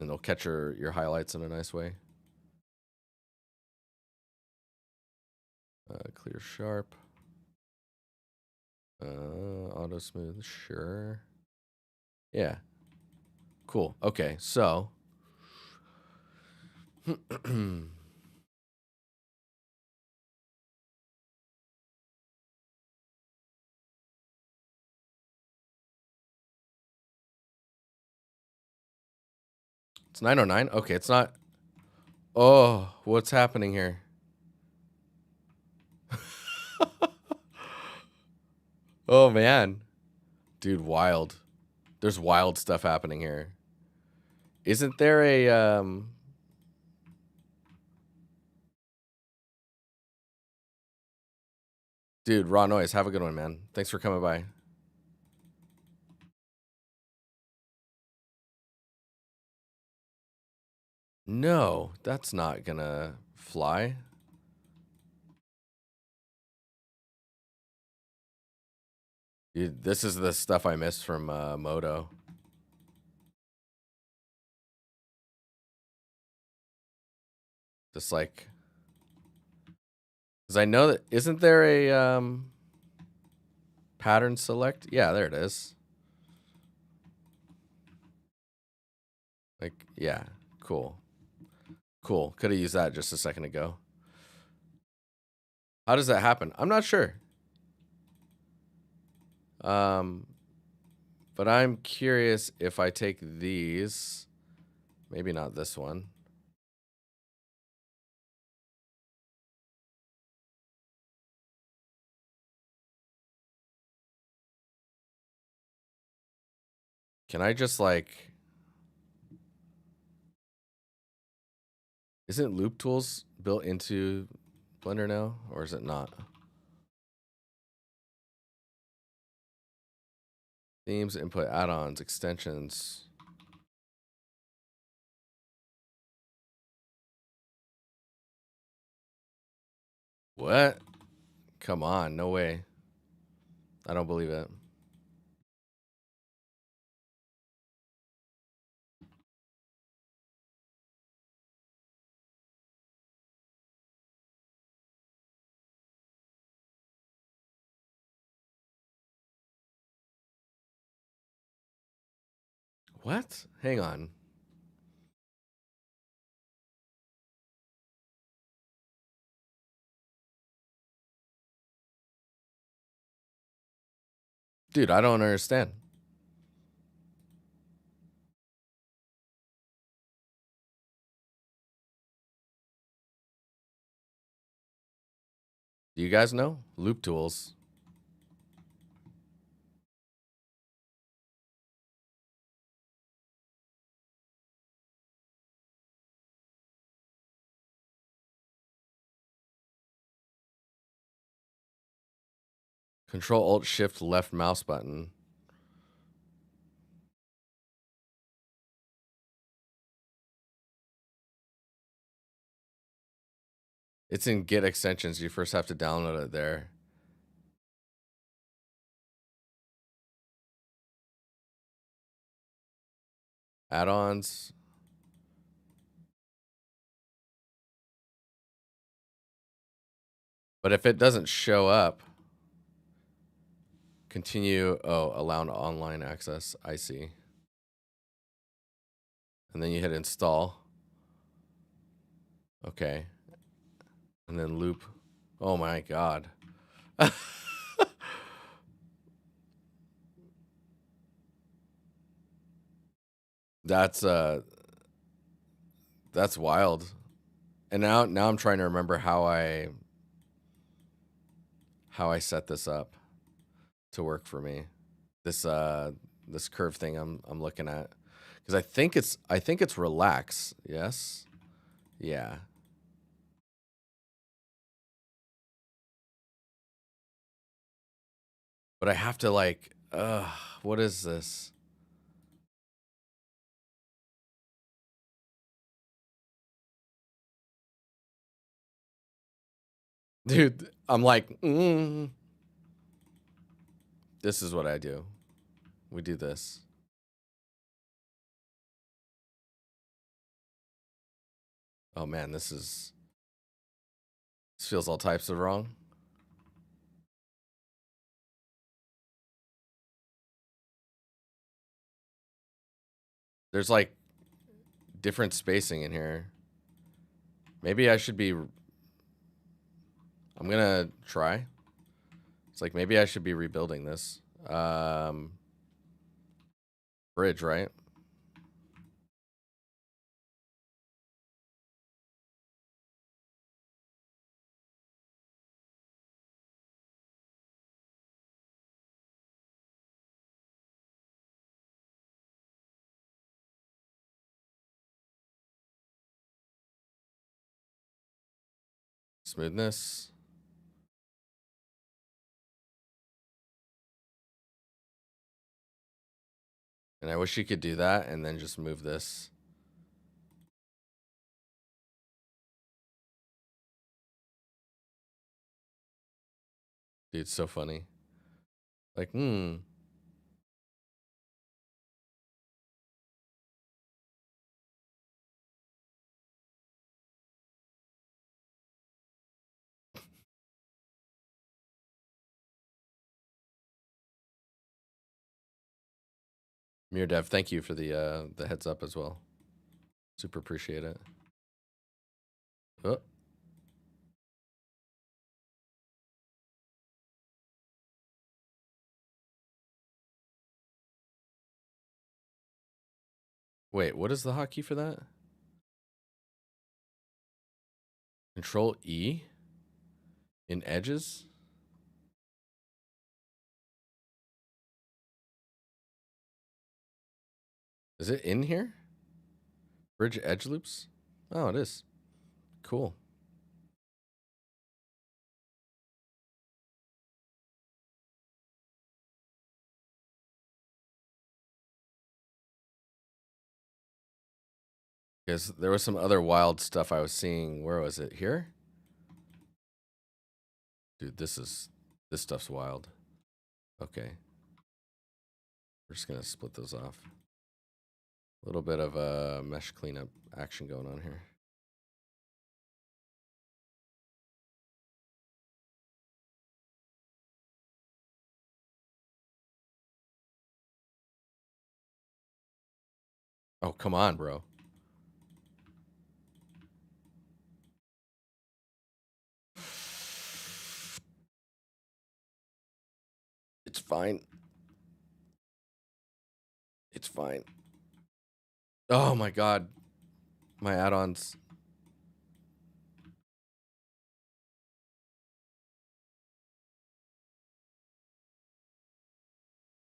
And they'll catch your highlights in a nice way. Clear sharp. Auto smooth, sure. Yeah. Cool. Okay, so it's 909. Okay, it's not. Oh, what's happening here? Oh man. Dude, wild. There's wild stuff happening here. Isn't there a Dude, Raw Noise, have a good one, man. Thanks for coming by. No, that's not gonna fly. Dude, this is the stuff I missed from Moto. Just like, because I know that, isn't there a pattern select? Yeah, there it is. Like, yeah, cool. Cool. Could have used that just a second ago. How does that happen? I'm not sure. But I'm curious if I take these, maybe not this one. Can I just like, isn't loop tools built into Blender now, or is it not? Themes, input, add-ons, extensions. What? Come on, no way. I don't believe it. What? Hang on. Dude, I don't understand. Do you guys know? Loop tools. Control Alt Shift left mouse button. It's in Git extensions. You first have to download it there. Add-ons. But if it doesn't show up, continue. Oh, allow online access. I see. And then you hit install. Okay. And then loop. Oh my God. That's wild. And now I'm trying to remember how I set this up to work for me. This curve thing I'm looking at, because I think it's relax. Yes. Yeah. But I have to like, what is this? Dude, I'm like, this is what I do. We do this. Oh man, this feels all types of wrong. There's like different spacing in here. Maybe I should be, I'm gonna try. It's like, maybe I should be rebuilding this. Bridge, right? Smoothness. And I wish you could do that and then just move this. Dude, it's so funny. Like, Mir Dev, thank you for the heads up as well. Super appreciate it. Oh. Wait, what is the hotkey for that? Control E in edges? Is it in here? Bridge edge loops? Oh, it is. Cool. Because there was some other wild stuff I was seeing. Where was it? Here? Dude, this stuff's wild. Okay. We're just gonna split those off. A little bit of a mesh cleanup action going on here. Oh, come on, bro. It's fine. It's fine. Oh my god. My add-ons.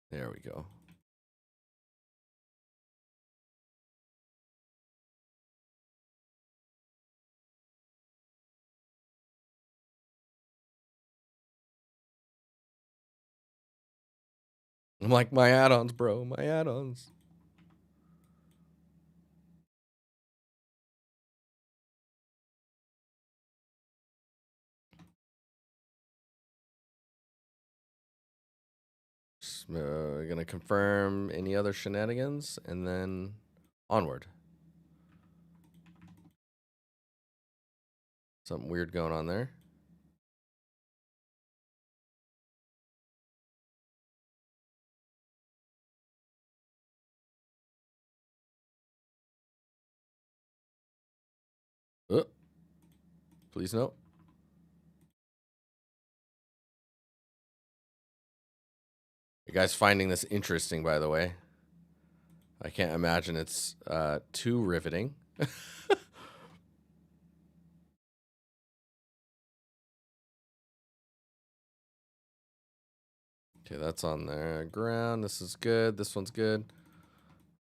There we go. I'm like, my add-ons, bro. My add-ons. Gonna confirm any other shenanigans and then onward. Something weird going on there. Please no. You guys finding this interesting, by the way? I can't imagine it's too riveting. Okay, that's on there. Ground. This is good. This one's good.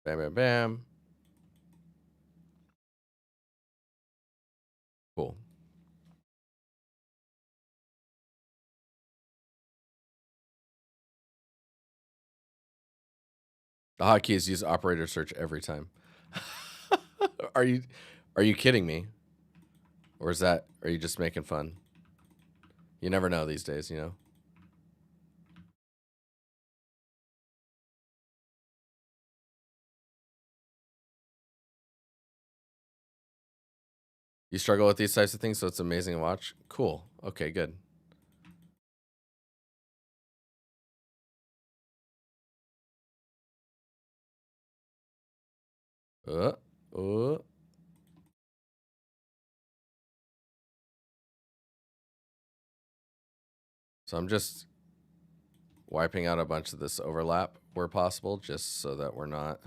Bam, bam, bam. Cool. The hotkeys use operator search every time. Are you kidding me? Or are you just making fun? You never know these days, you know? You struggle with these types of things, so it's amazing to watch. Cool. Okay, good. Uh. So I'm just wiping out a bunch of this overlap where possible, just so that we're not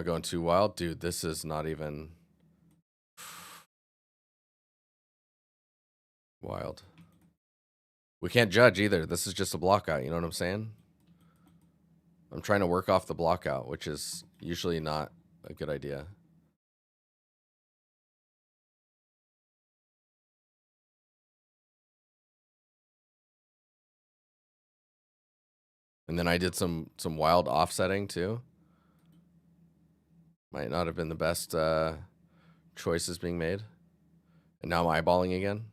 going too wild. Dude, this is not even wild. We can't judge either. This is just a block out, you know what I'm saying? I'm trying to work off the block out, which is usually not a good idea. And then I did some wild offsetting too. Might not have been the best choices being made. And now I'm eyeballing again.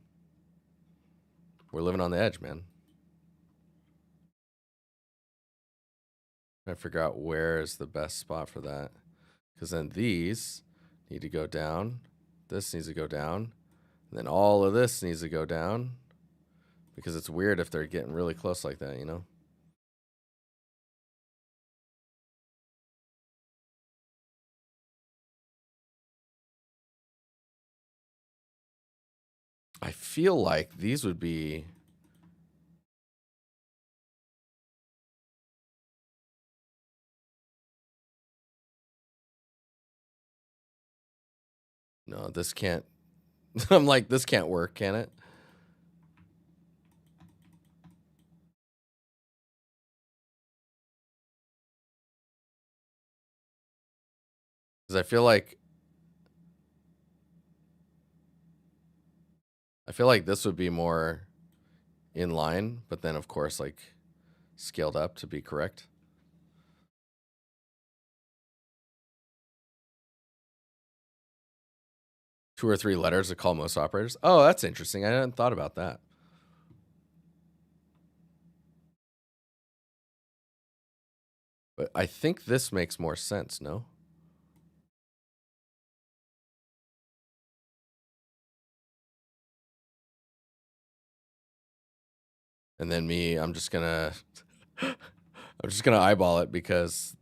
We're living on the edge, man. I figure out where is the best spot for that. Because then these need to go down. This needs to go down. And then all of this needs to go down. Because it's weird if they're getting really close like that, you know? I feel like these would be... No, this can't... I'm like, this can't work, can it? Because I feel like this would be more in line, but then of course like scaled up to be correct. Two or three letters to call most operators. Oh, that's interesting. I hadn't thought about that. But I think this makes more sense, no? And then me, I'm just gonna eyeball it because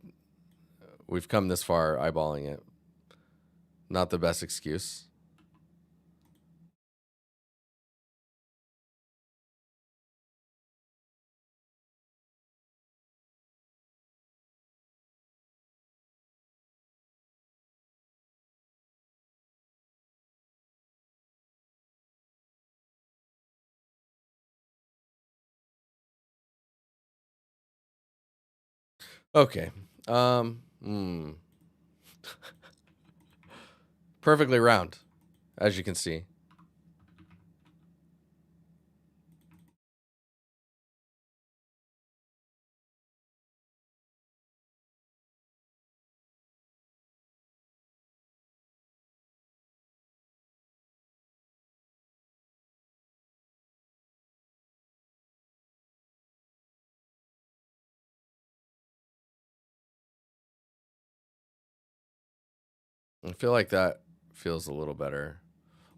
we've come this far eyeballing it. Not the best excuse. Okay. Perfectly round, as you can see. I feel like that feels a little better.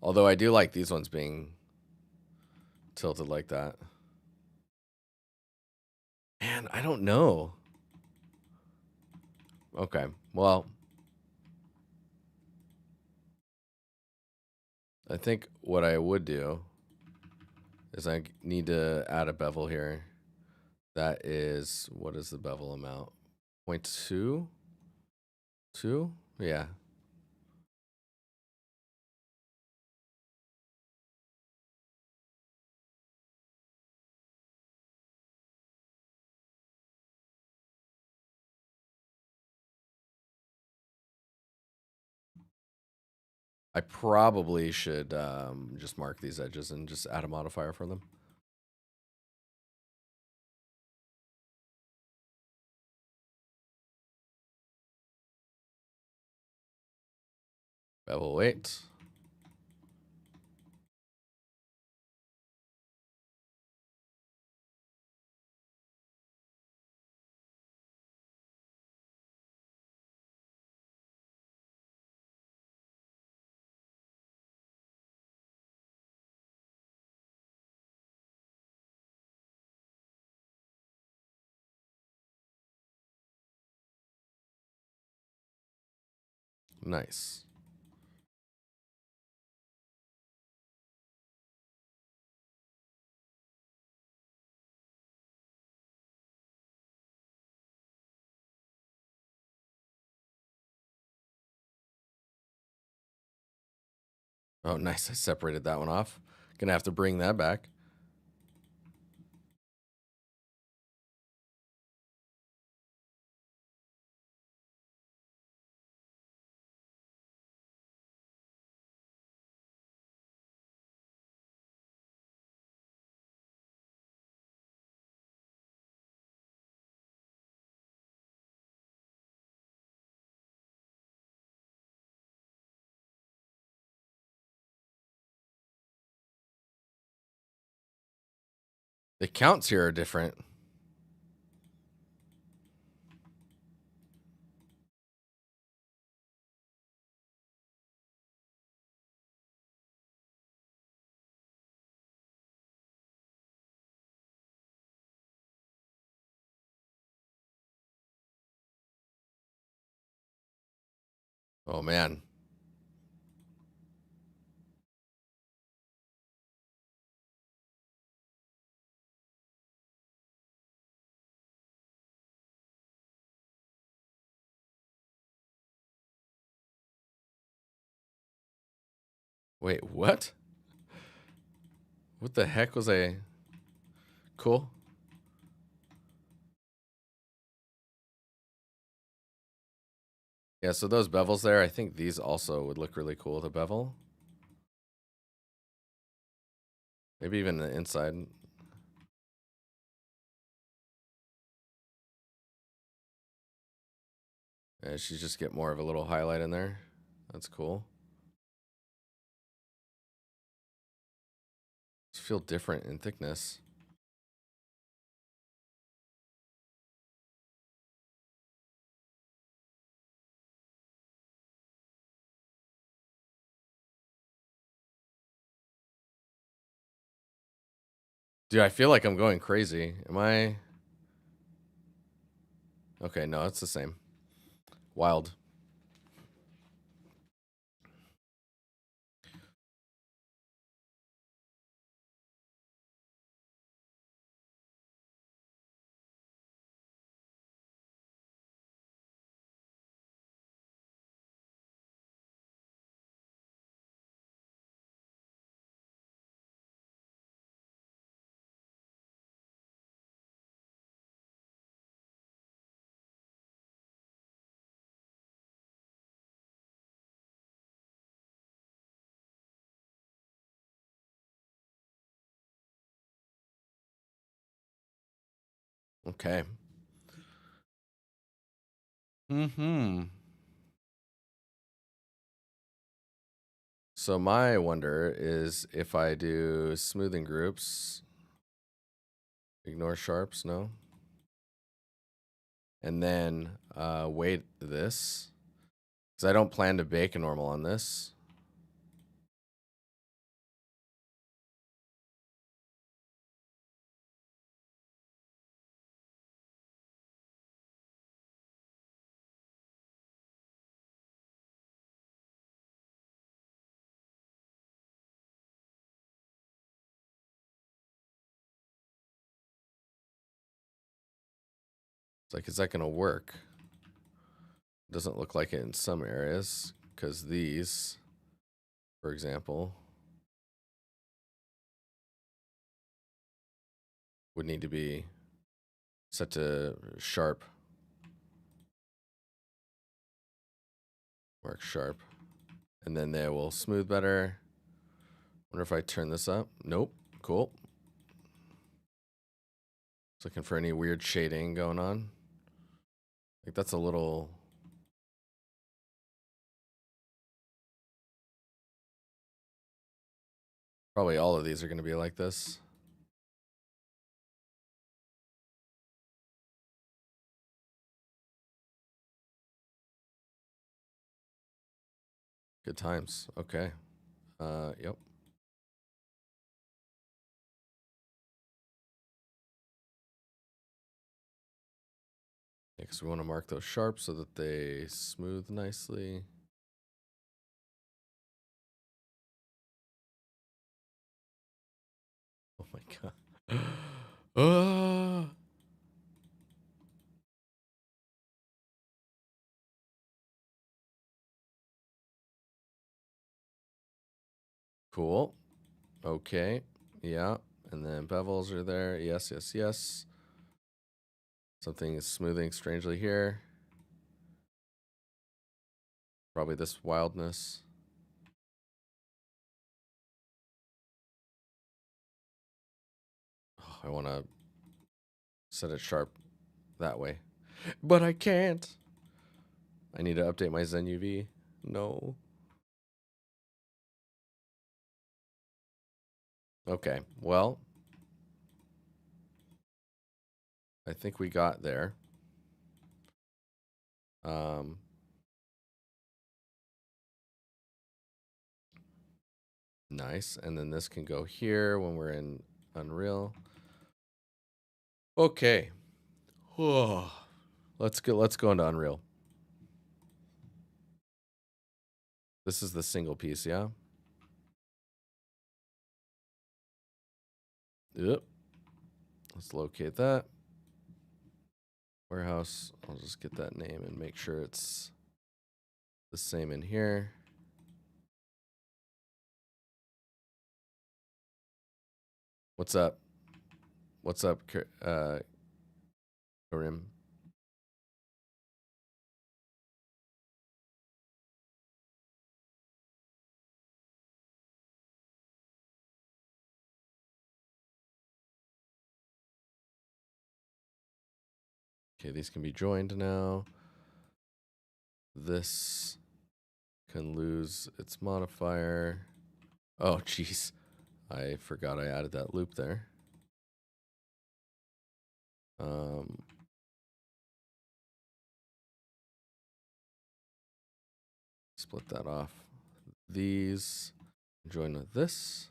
Although I do like these ones being tilted like that. Man, I don't know. Okay, well, I think what I would do is I need to add a bevel here. That is, what is the bevel amount? 0.2? 2? Yeah. I probably should just mark these edges and just add a modifier for them. Bevel weight. Nice. Oh, nice. I separated that one off. Gonna have to bring that back. The counts here are different. Oh, man. Wait, what? What the heck was I... Cool. Yeah, so those bevels there, I think these also would look really cool with a bevel. Maybe even the inside. Yeah, she just get more of a little highlight in there. That's cool. Just feel different in thickness. Dude, I feel like I'm going crazy. Am I? Okay, no, it's the same. Wild. Okay. Mm-hmm. So my wonder is if I do smoothing groups, ignore sharps, no? And then weight this, because I don't plan to bake a normal on this. It's like, is that going to work? Doesn't look like it in some areas, because these, for example, would need to be set to sharp. Mark sharp. And then they will smooth better. Wonder if I turn this up. Nope. Cool. Just looking for any weird shading going on. Like that's a little... Probably all of these are going to be like this. Good times. Okay. Yep. Because we want to mark those sharp so that they smooth nicely. Oh my god. Cool. Okay. Yeah. And then bevels are there. Yes, yes, yes. Something is smoothing strangely here. Probably this wildness. Oh, I want to set it sharp that way. But I can't. I need to update my Zen UV. No. Okay. Well, I think we got there. Nice. And then this can go here when we're in Unreal. Okay. Oh, let's go into Unreal. This is the single piece, yeah? Yep. Let's locate that. Warehouse. I'll just get that name and make sure it's the same in here. What's up? What's up, Karim? Okay, these can be joined now. This can lose its modifier. Oh, jeez. I forgot I added that loop there. Split that off. These join with this.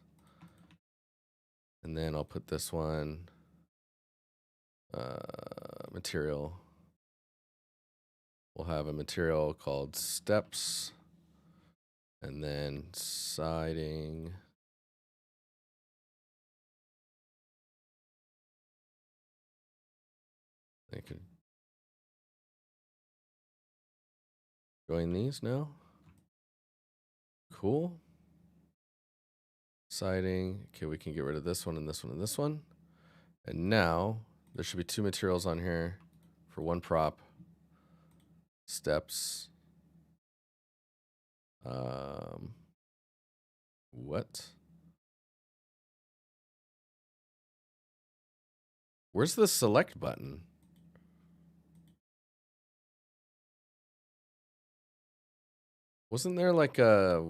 And then I'll put this one, material. We'll have a material called steps. And then siding. I can join these now. Cool. Siding. Okay, we can get rid of this one and this one and this one. And now there should be two materials on here for one prop. Steps. What? Where's the select button? Wasn't there like a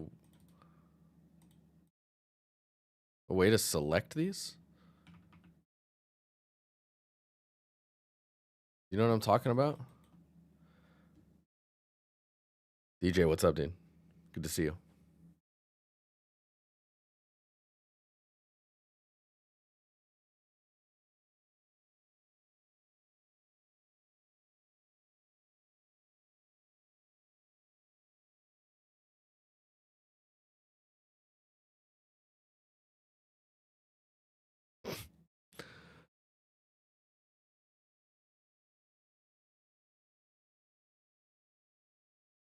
way to select these? You know what I'm talking about? DJ, what's up, dude? Good to see you.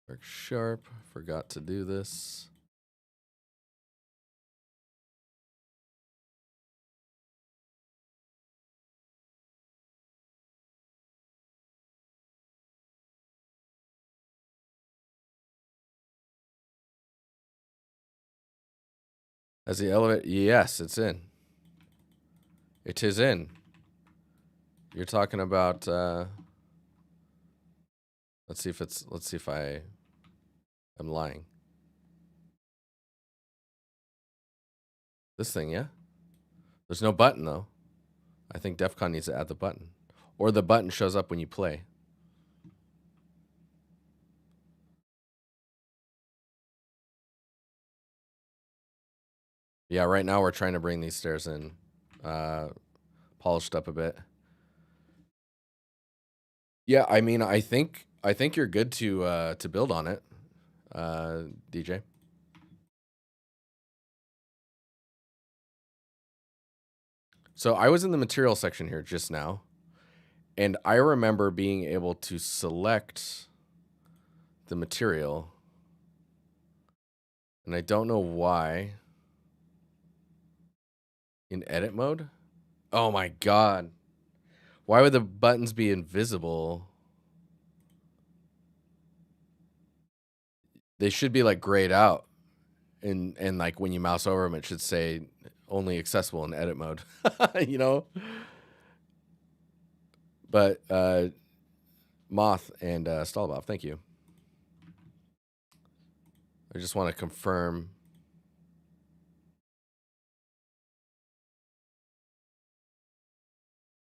Work sharp. Forgot to do this. As the elevator, yes, it's in. It is in. You're talking about. Let's see if I am lying. This thing, yeah. There's no button though. I think DEF CON needs to add the button, or the button shows up when you play. Yeah, right now we're trying to bring these stairs in, polished up a bit. Yeah, I mean, I think you're good to build on it, DJ. So I was in the material section here just now, and I remember being able to select the material, and I don't know why. In edit mode? Oh my god. Why would the buttons be invisible? They should be like grayed out. And like when you mouse over them, it should say only accessible in edit mode. You know? But Moth and Stallboff, thank you. I just want to confirm.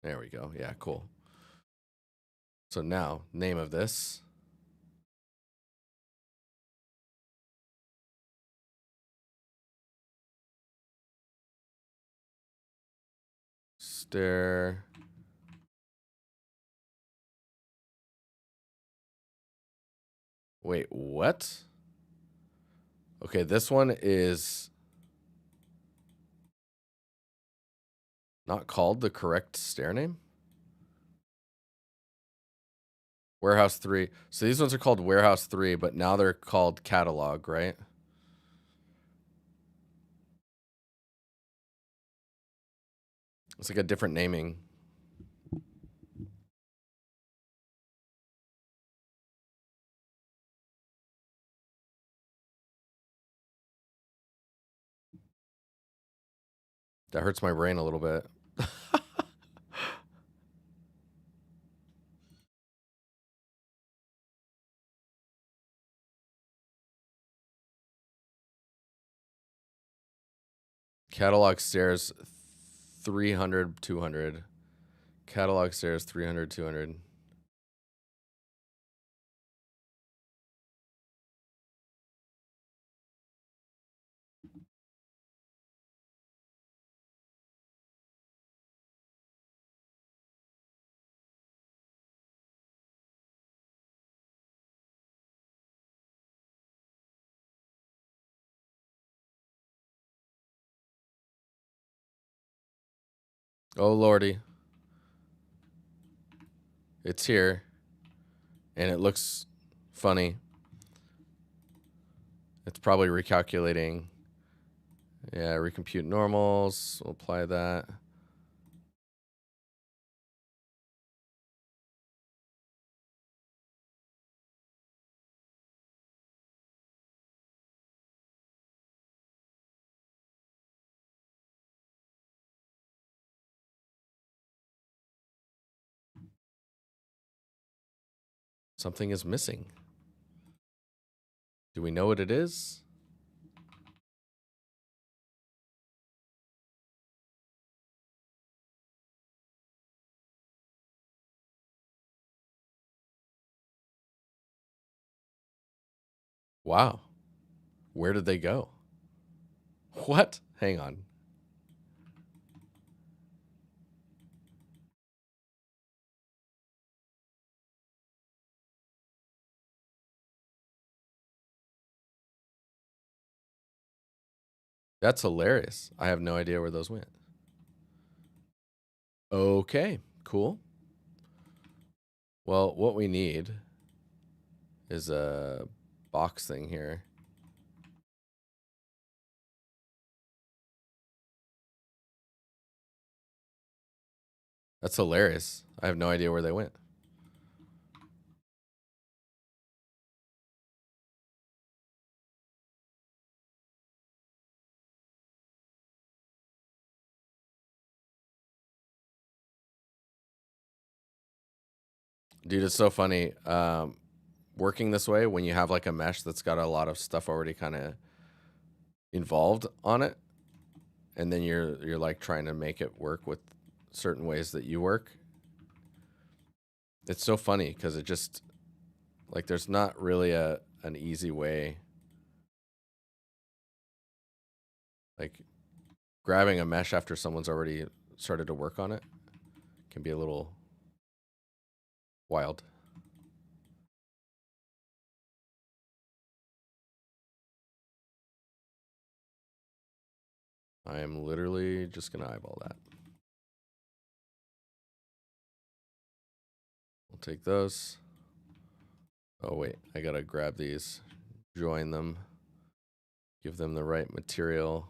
There we go. Yeah, cool. So now, name of this. Stair. Wait, what? Okay, this one is not called the correct stair name? Warehouse 3. So these ones are called Warehouse 3, but now they're called Catalog, right? It's like a different naming. That hurts my brain a little bit. Catalog stairs 300, 200. Catalog stairs 300, 200. Oh, lordy. It's here. And it looks funny. It's probably recalculating. Yeah, recompute normals. We'll apply that. Something is missing. Do we know what it is? Wow. Where did they go? What? Hang on. That's hilarious. I have no idea where those went. Okay, cool. Well, what we need is a box thing here. That's hilarious. I have no idea where they went. Dude, it's so funny. Working this way, when you have like a mesh that's got a lot of stuff already kind of involved on it, and then you're like trying to make it work with certain ways that you work. It's so funny because it just like there's not really an easy way. Like grabbing a mesh after someone's already started to work on it can be a little wild. I am literally just gonna eyeball that. We'll take those. Oh wait, I gotta grab these, join them, give them the right material.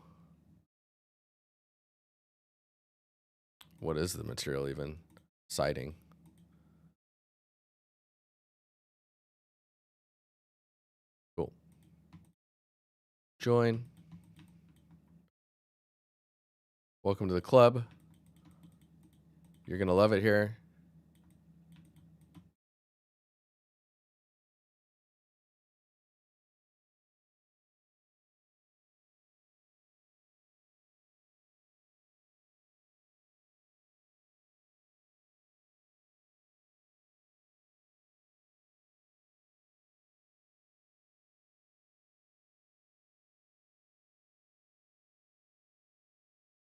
What is the material even? Siding. Cool. Join. Welcome to the club. You're gonna love it here.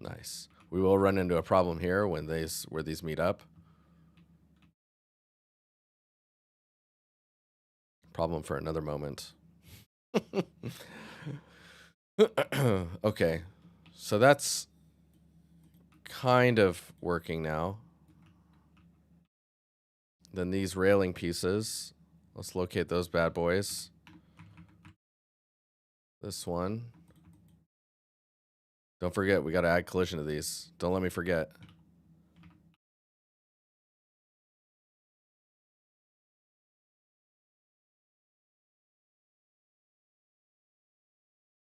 Nice. We will run into a problem here when where these meet up. Problem for another moment. Okay, so that's kind of working now. Then these railing pieces, let's locate those bad boys. This one. Don't forget, we got to add collision to these. Don't let me forget.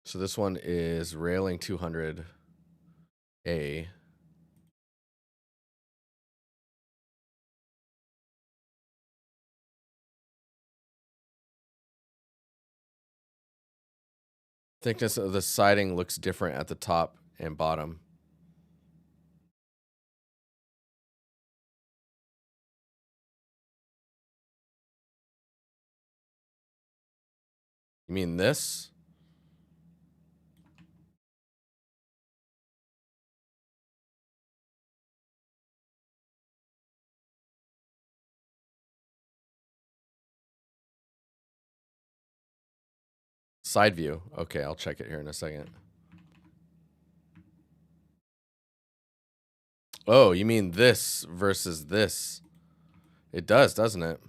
So this one is railing 200A. Thickness of the siding looks different at the top and bottom. You mean this? Side view. Okay, I'll check it here in a second. Oh, you mean this versus this? It does, doesn't it?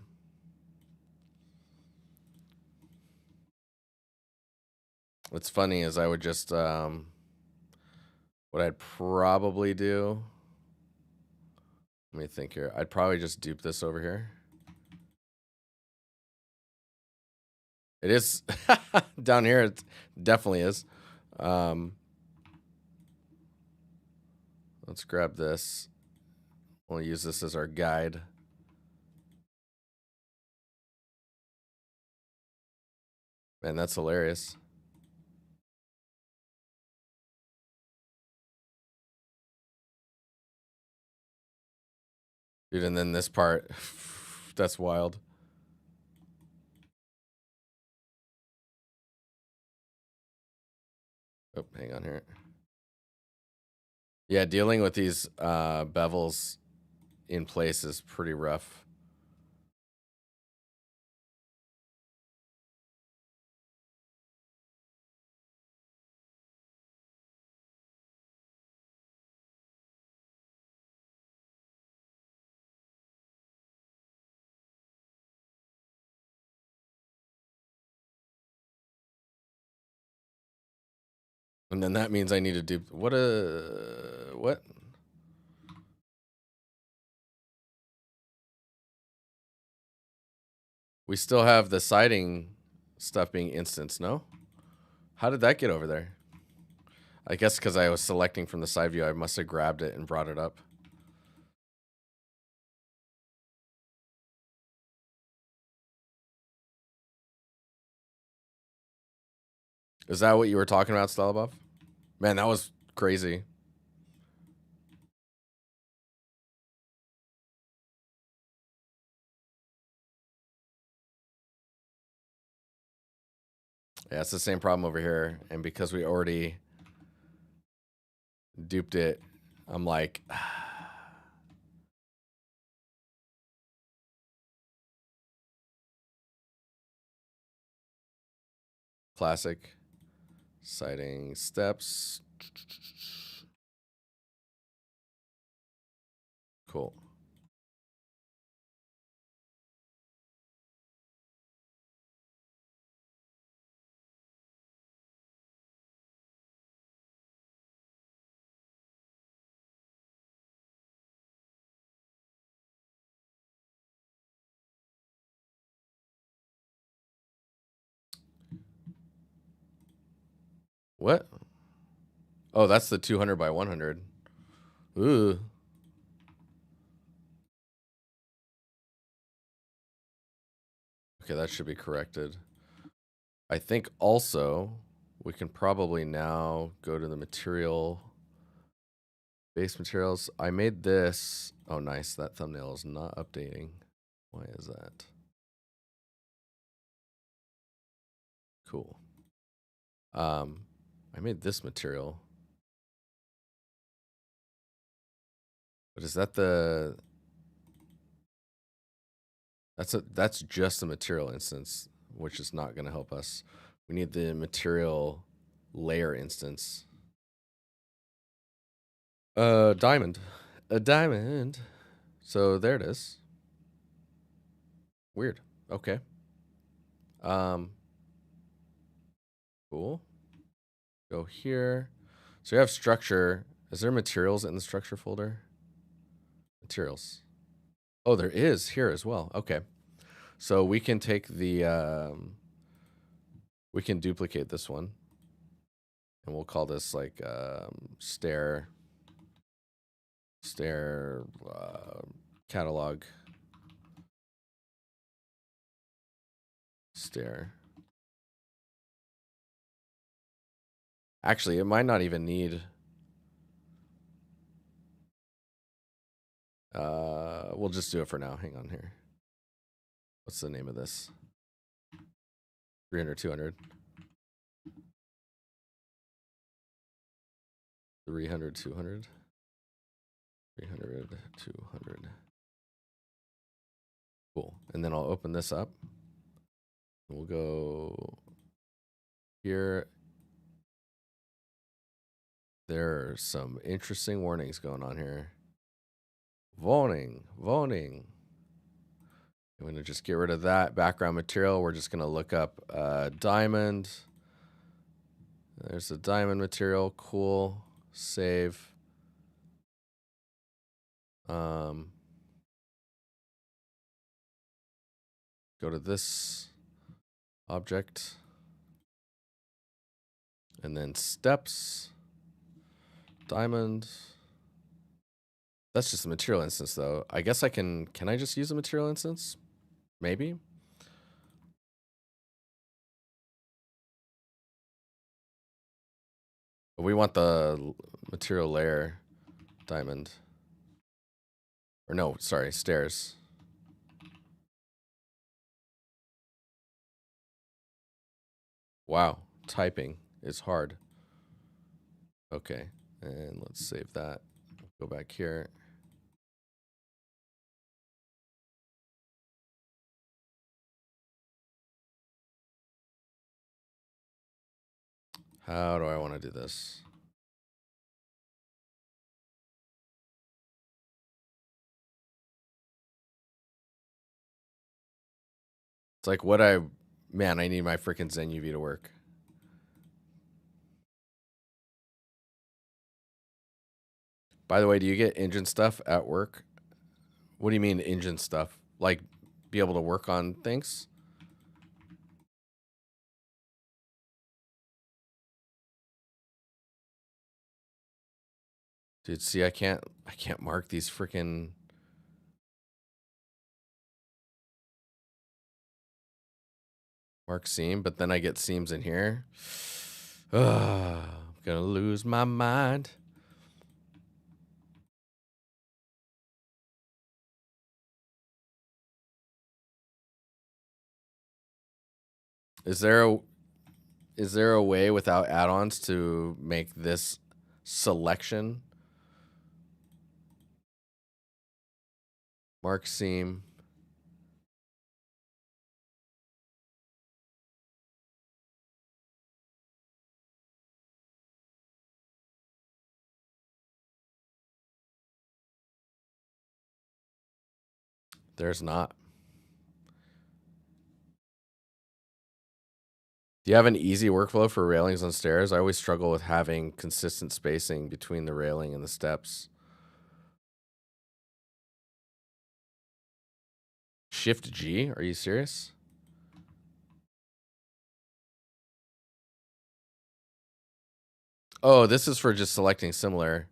What's funny is I would just, what I'd probably do, let me think here. I'd probably just dupe this over here. It is, down here, it definitely is. Let's grab this. We'll use this as our guide. Man, that's hilarious. Dude, and then this part, that's wild. Oh, hang on here. Yeah, dealing with these bevels in place is pretty rough. And then that means I need to do what? We still have the siding stuff being instanced, no? How did that get over there? I guess because I was selecting from the side view, I must have grabbed it and brought it up. Is that what you were talking about, Stalabov? Man, that was crazy. Yeah, it's the same problem over here. And because we already duped it, I'm like, classic siding steps. Cool. What? Oh, that's the 200 by 100. Ooh. Okay, that should be corrected. I think also we can probably now go to the material, base materials. I made this. Oh, nice. That thumbnail is not updating. Why is that? Cool. I made this material. But is that the... That's just a material instance, which is not going to help us. We need the material layer instance. Diamond. A diamond. So there it is. Weird. Okay. Cool. Go here. So you have structure. Is there materials in the structure folder? Materials. Oh, there is here as well. Okay. So we can take the, we can duplicate this one. And we'll call this like stair catalog stair. Actually, it might not even need... we'll just do it for now. Hang on here. What's the name of this? 300, 200. 300, 200. 300, 200. Cool. And then I'll open this up. We'll go here. There are some interesting warnings going on here. Warning. I'm going to just get rid of that background material. We're just going to look up diamond. There's the diamond material. Cool. Save. Go to this object. And then steps. Diamond. That's just a material instance, though. I guess I can I just use a material instance? Maybe? We want the material layer diamond. Or no, sorry, stairs. Wow, typing is hard. Okay, and let's save that. Go back here. How do I want to do this? It's like man, I need my freaking Zen UV to work. By the way, do you get engine stuff at work? What do you mean engine stuff? Like be able to work on things? Dude, see, I can't mark these freaking... Mark seam, but then I get seams in here. I'm gonna lose my mind. Is there a way without add-ons to make this selection? Mark seam. There's not. Do you have an easy workflow for railings on stairs? I always struggle with having consistent spacing between the railing and the steps. Shift G? Are you serious? Oh, this is for just selecting similar.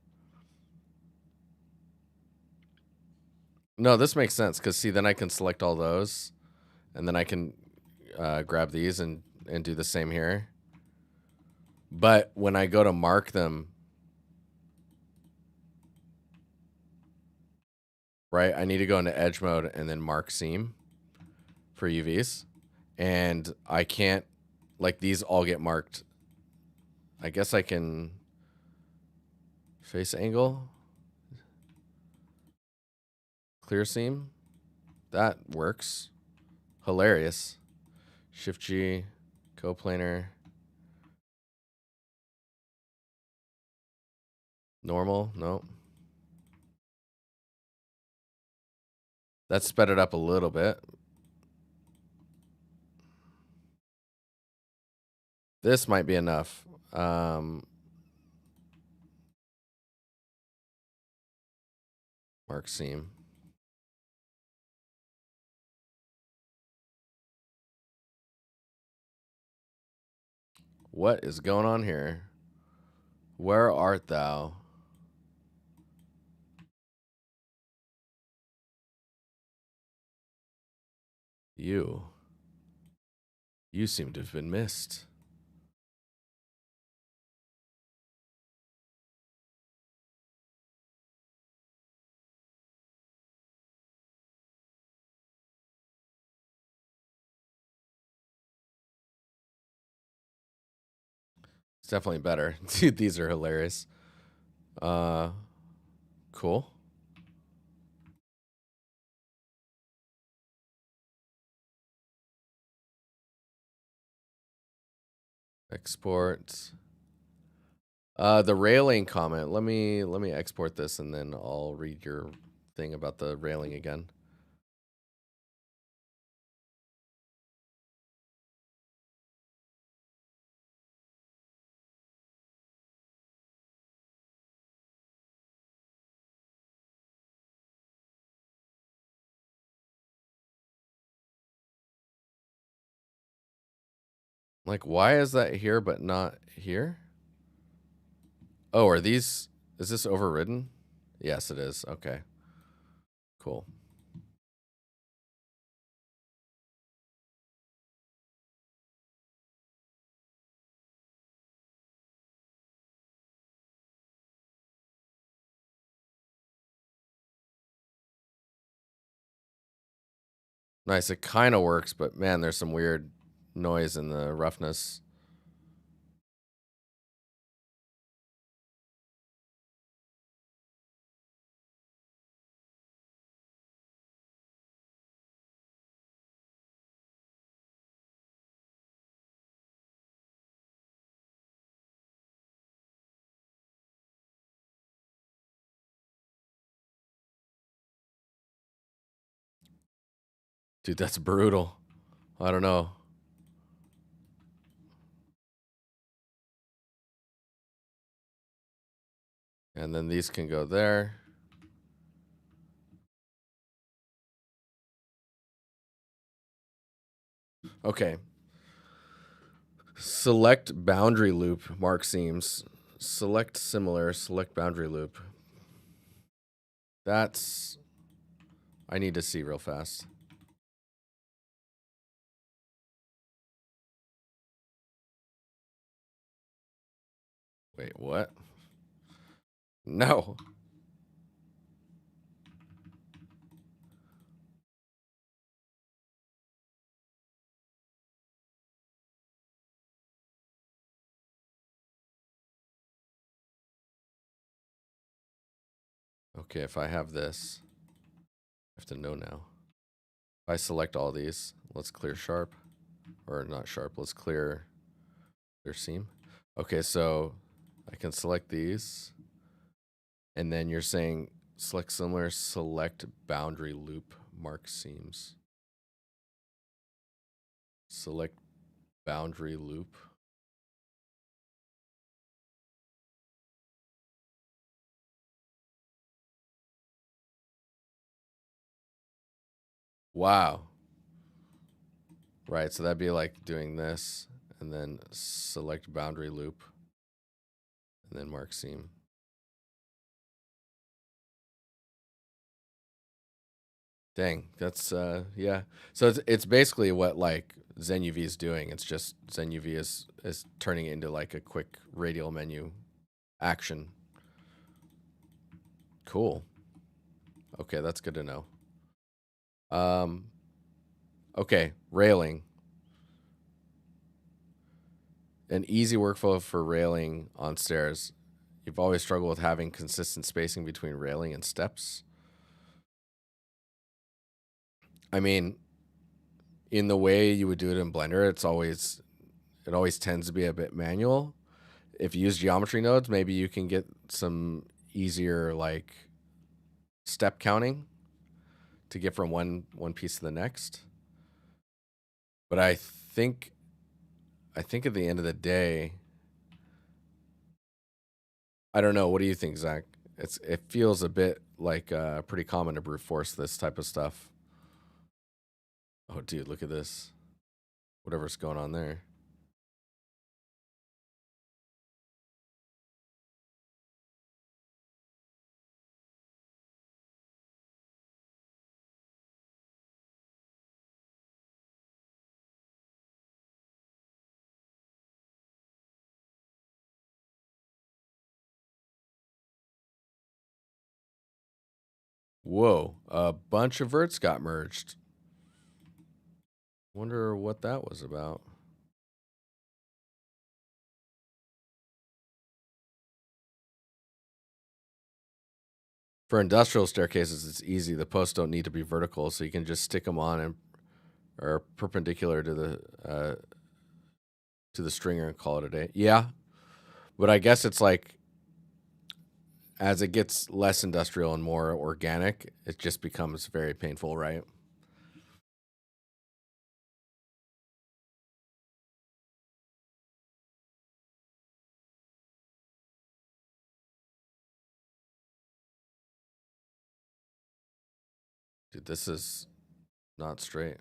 No, this makes sense because see, then I can select all those, and then I can grab these and do the same here. But when I go to mark them, right, I need to go into edge mode and then mark seam for UVs. And I can't, like these all get marked. I guess I can face angle. Clear seam. That works. Hilarious. Shift G. Coplanar. Normal. No. That sped it up a little bit. This might be enough. Mark seam. What is going on here? Where art thou? You seem to have been missed. It's definitely better. Dude, these are hilarious. Cool. Export. The railing comment. Let me export this and then I'll read your thing about the railing again. Like, why is that here but not here? Oh, are these... Is this overridden? Yes, it is. Okay. Cool. Nice. It kind of works, but man, there's some weird noise in the roughness. Dude, that's brutal. I don't know. And then these can go there. Okay. Select boundary loop, mark seams. Select similar, select boundary loop. That's... I need to see real fast. Wait, what? No. Okay, if I have this, I have to know now. If I select all these, let's clear sharp. Or not sharp, let's clear seam. Okay, so I can select these. And then you're saying select similar, select boundary loop, mark seams. Select boundary loop. Wow. Right, so that'd be like doing this, and then select boundary loop, and then mark seam. Dang, that's yeah. So it's basically what like ZenUV is doing. It's just ZenUV is turning it into like a quick radial menu action. Cool. Okay, that's good to know. Okay, railing. An easy workflow for railing on stairs. You've always struggled with having consistent spacing between railing and steps. I mean, in the way you would do it in Blender, it always tends to be a bit manual. If you use geometry nodes, maybe you can get some easier like step counting to get from one piece to the next. But I think at the end of the day, I don't know. What do you think, Zach? It feels a bit like pretty common to brute force this type of stuff. Oh, dude, look at this. Whatever's going on there. Whoa, a bunch of verts got merged. Wonder what that was about. For industrial staircases, it's easy. The posts don't need to be vertical, so you can just stick them on and or perpendicular to the stringer and call it a day. Yeah, but I guess it's like as it gets less industrial and more organic, it just becomes very painful, right? Dude, this is not straight.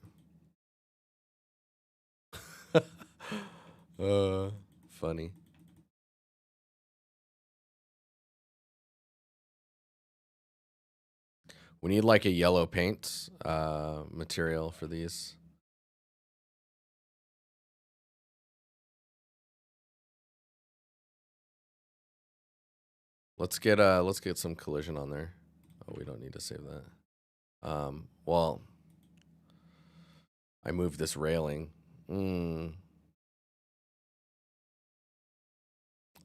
uh, funny. We need like a yellow paint material for these. Let's get some collision on there. Oh, we don't need to save that. Well, I moved this railing.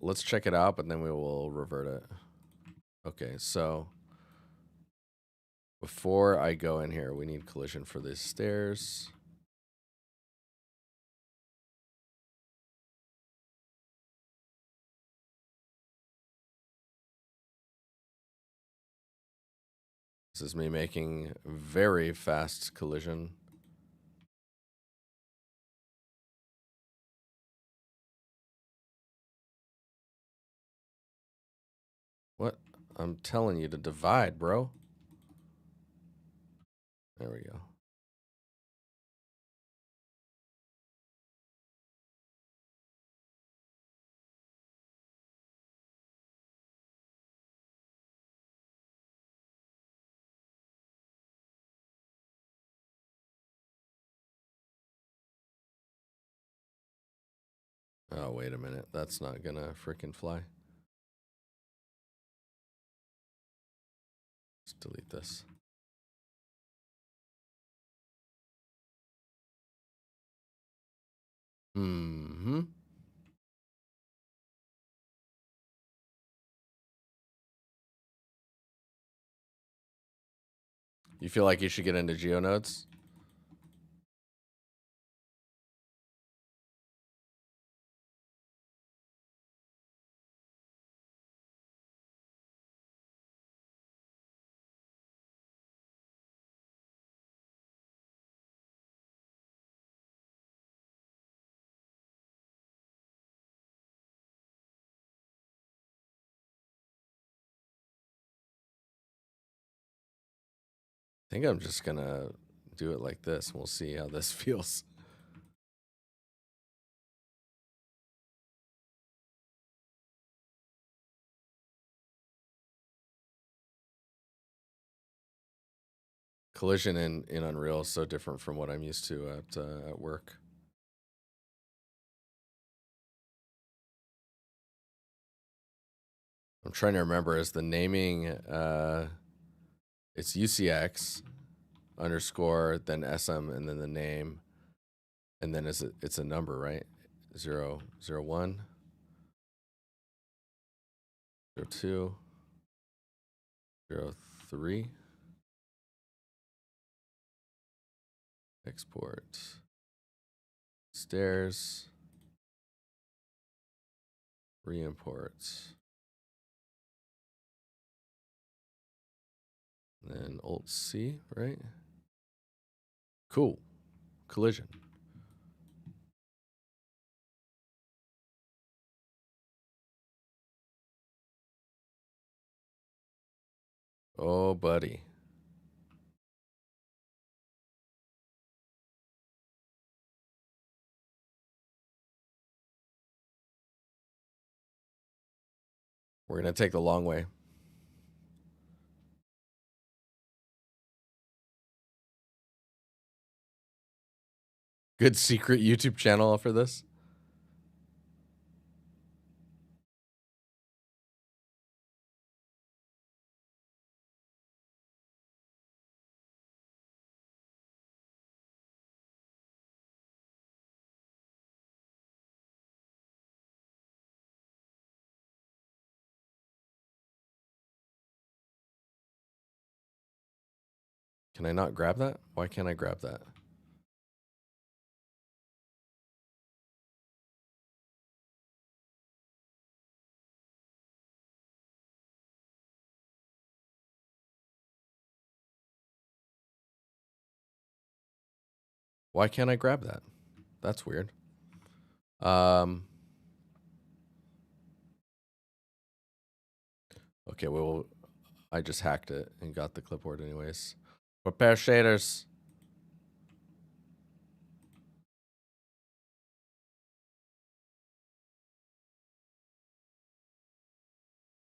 Let's check it out, but then we will revert it. Okay, so before I go in here, we need collision for these stairs. This is me making very fast collision. What? I'm telling you to divide, bro. There we go. Oh, wait a minute. That's not gonna freaking fly. Let's delete this. Mm-hmm. You feel like you should get into GeoNodes? I think I'm just gonna do it like this. We'll see how this feels. Collision in Unreal is so different from what I'm used to at work. I'm trying to remember, is the naming it's UCX underscore then SM and then the name and then it's a number, right? 001 02 03 Export. Stairs. Re-import. Then Alt C, right? Cool. Collision. Oh, buddy. We're going to take the long way. Good secret YouTube channel for this. Can I not grab that? Why can't I grab that? Why can't I grab that? That's weird. Okay, well, I just hacked it and got the clipboard anyways. Prepare shaders.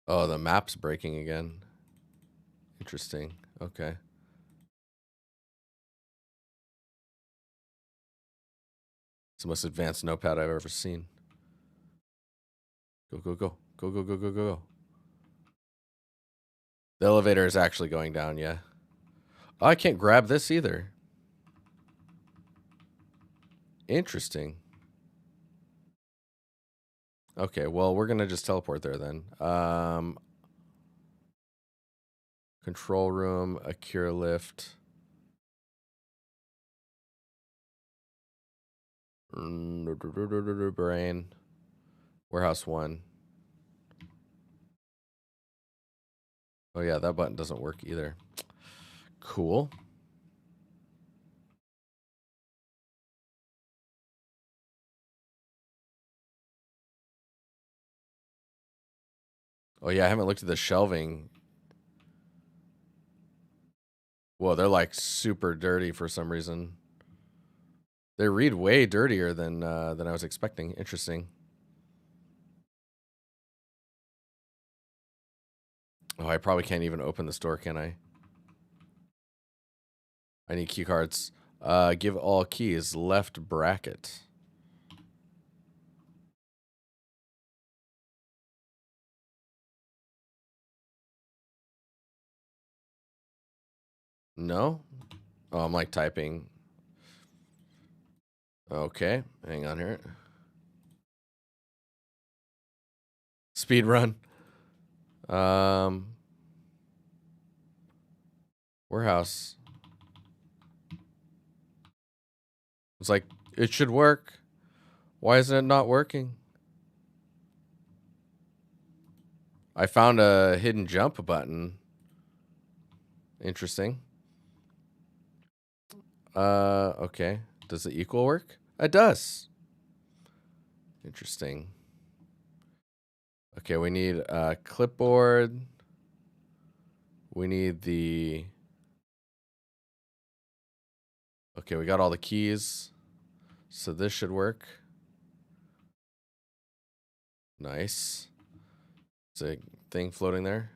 Oh, the map's breaking again. Interesting. Okay. It's the most advanced notepad I've ever seen. Go, go, go. Go, go, go, go, go, go. The elevator is actually going down, yeah. Oh, I can't grab this either. Interesting. Okay, well, we're going to just teleport there then. Control room, a cure lift. Brain. Warehouse 1. Oh, yeah, that button doesn't work either. Cool. Oh, yeah, I haven't looked at the shelving. Whoa, they're like super dirty for some reason. They read way dirtier than I was expecting. Interesting. Oh, I probably can't even open the store, can I? I need key cards. Give all keys. Left bracket. No? Oh, I'm like typing. Okay, hang on here. Speed run. Warehouse. It's like, it should work. Why isn't it not working? I found a hidden jump button. Interesting. Okay. Does the equal work? It does. Interesting. Okay, we need a clipboard. We need the... Okay, we got all the keys. So this should work. Nice. There's a thing floating there.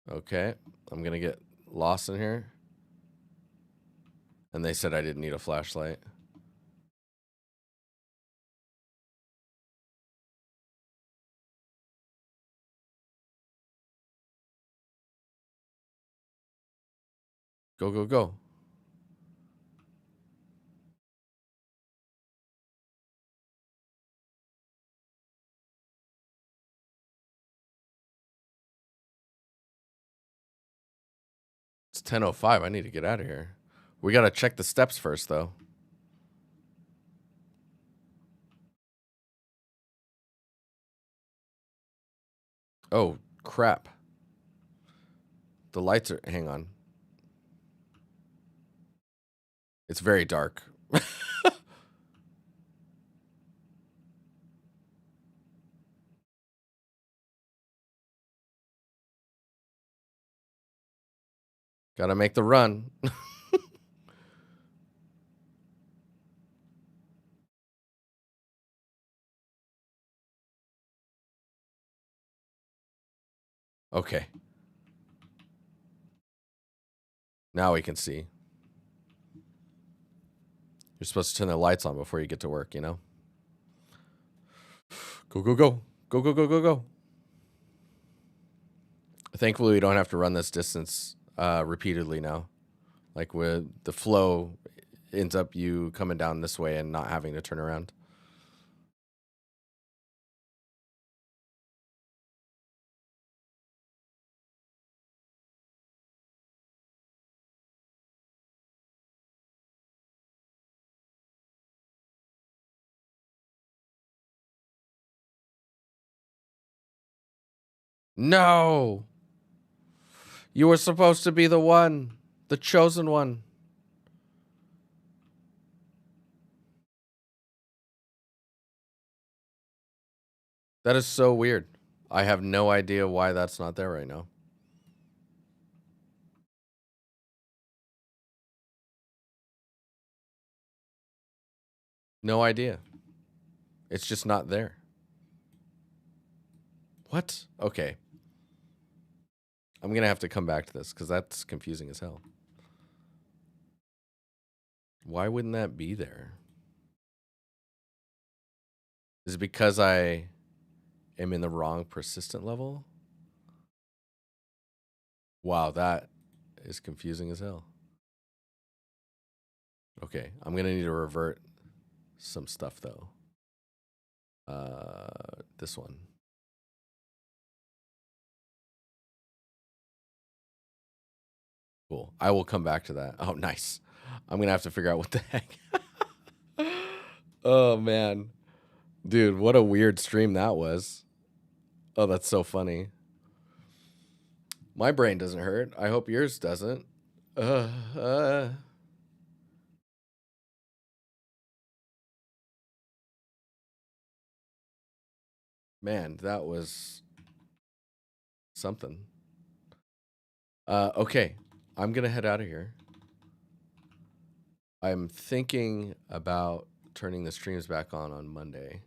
Okay, I'm gonna get lost in here. And they said I didn't need a flashlight. Go, go, go. It's 10:05. I need to get out of here. We gotta check the steps first, though. Oh, crap. The lights are... Hang on. It's very dark. Gotta make the run. Okay. Now we can see. You're supposed to turn the lights on before you get to work, you know? Go, go, go. Go, go, go, go, go. Thankfully, we don't have to run this distance repeatedly now. Like, with the flow ends up you coming down this way and not having to turn around. No! You were supposed to be the one. The chosen one. That is so weird. I have no idea why that's not there right now. No idea. It's just not there. What? Okay. I'm going to have to come back to this because that's confusing as hell. Why wouldn't that be there? Is it because I am in the wrong persistent level? Wow, that is confusing as hell. Okay, I'm going to need to revert some stuff, though. This one. Cool. I will come back to that. Oh, nice. I'm going to have to figure out what the heck. Oh, man. Dude, what a weird stream that was. Oh, that's so funny. My brain doesn't hurt. I hope yours doesn't. Man, that was something. Okay, I'm going to head out of here. I'm thinking about turning the streams back on Monday,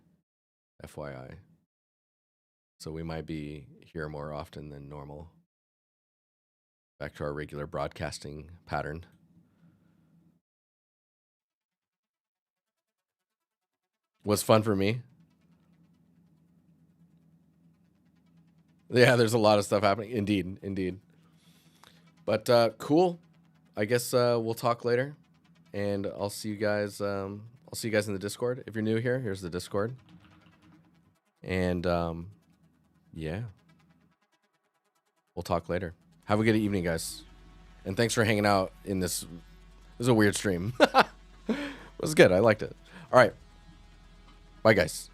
FYI. So we might be here more often than normal. Back to our regular broadcasting pattern. Was fun for me. Yeah, there's a lot of stuff happening. Indeed, indeed. But cool. I guess we'll talk later, and I'll see you guys. I'll see you guys in the Discord. If you're new here, here's the Discord. And yeah, we'll talk later. Have a good evening, guys, and thanks for hanging out in this. It was a weird stream. It was good. I liked it. All right, bye, guys.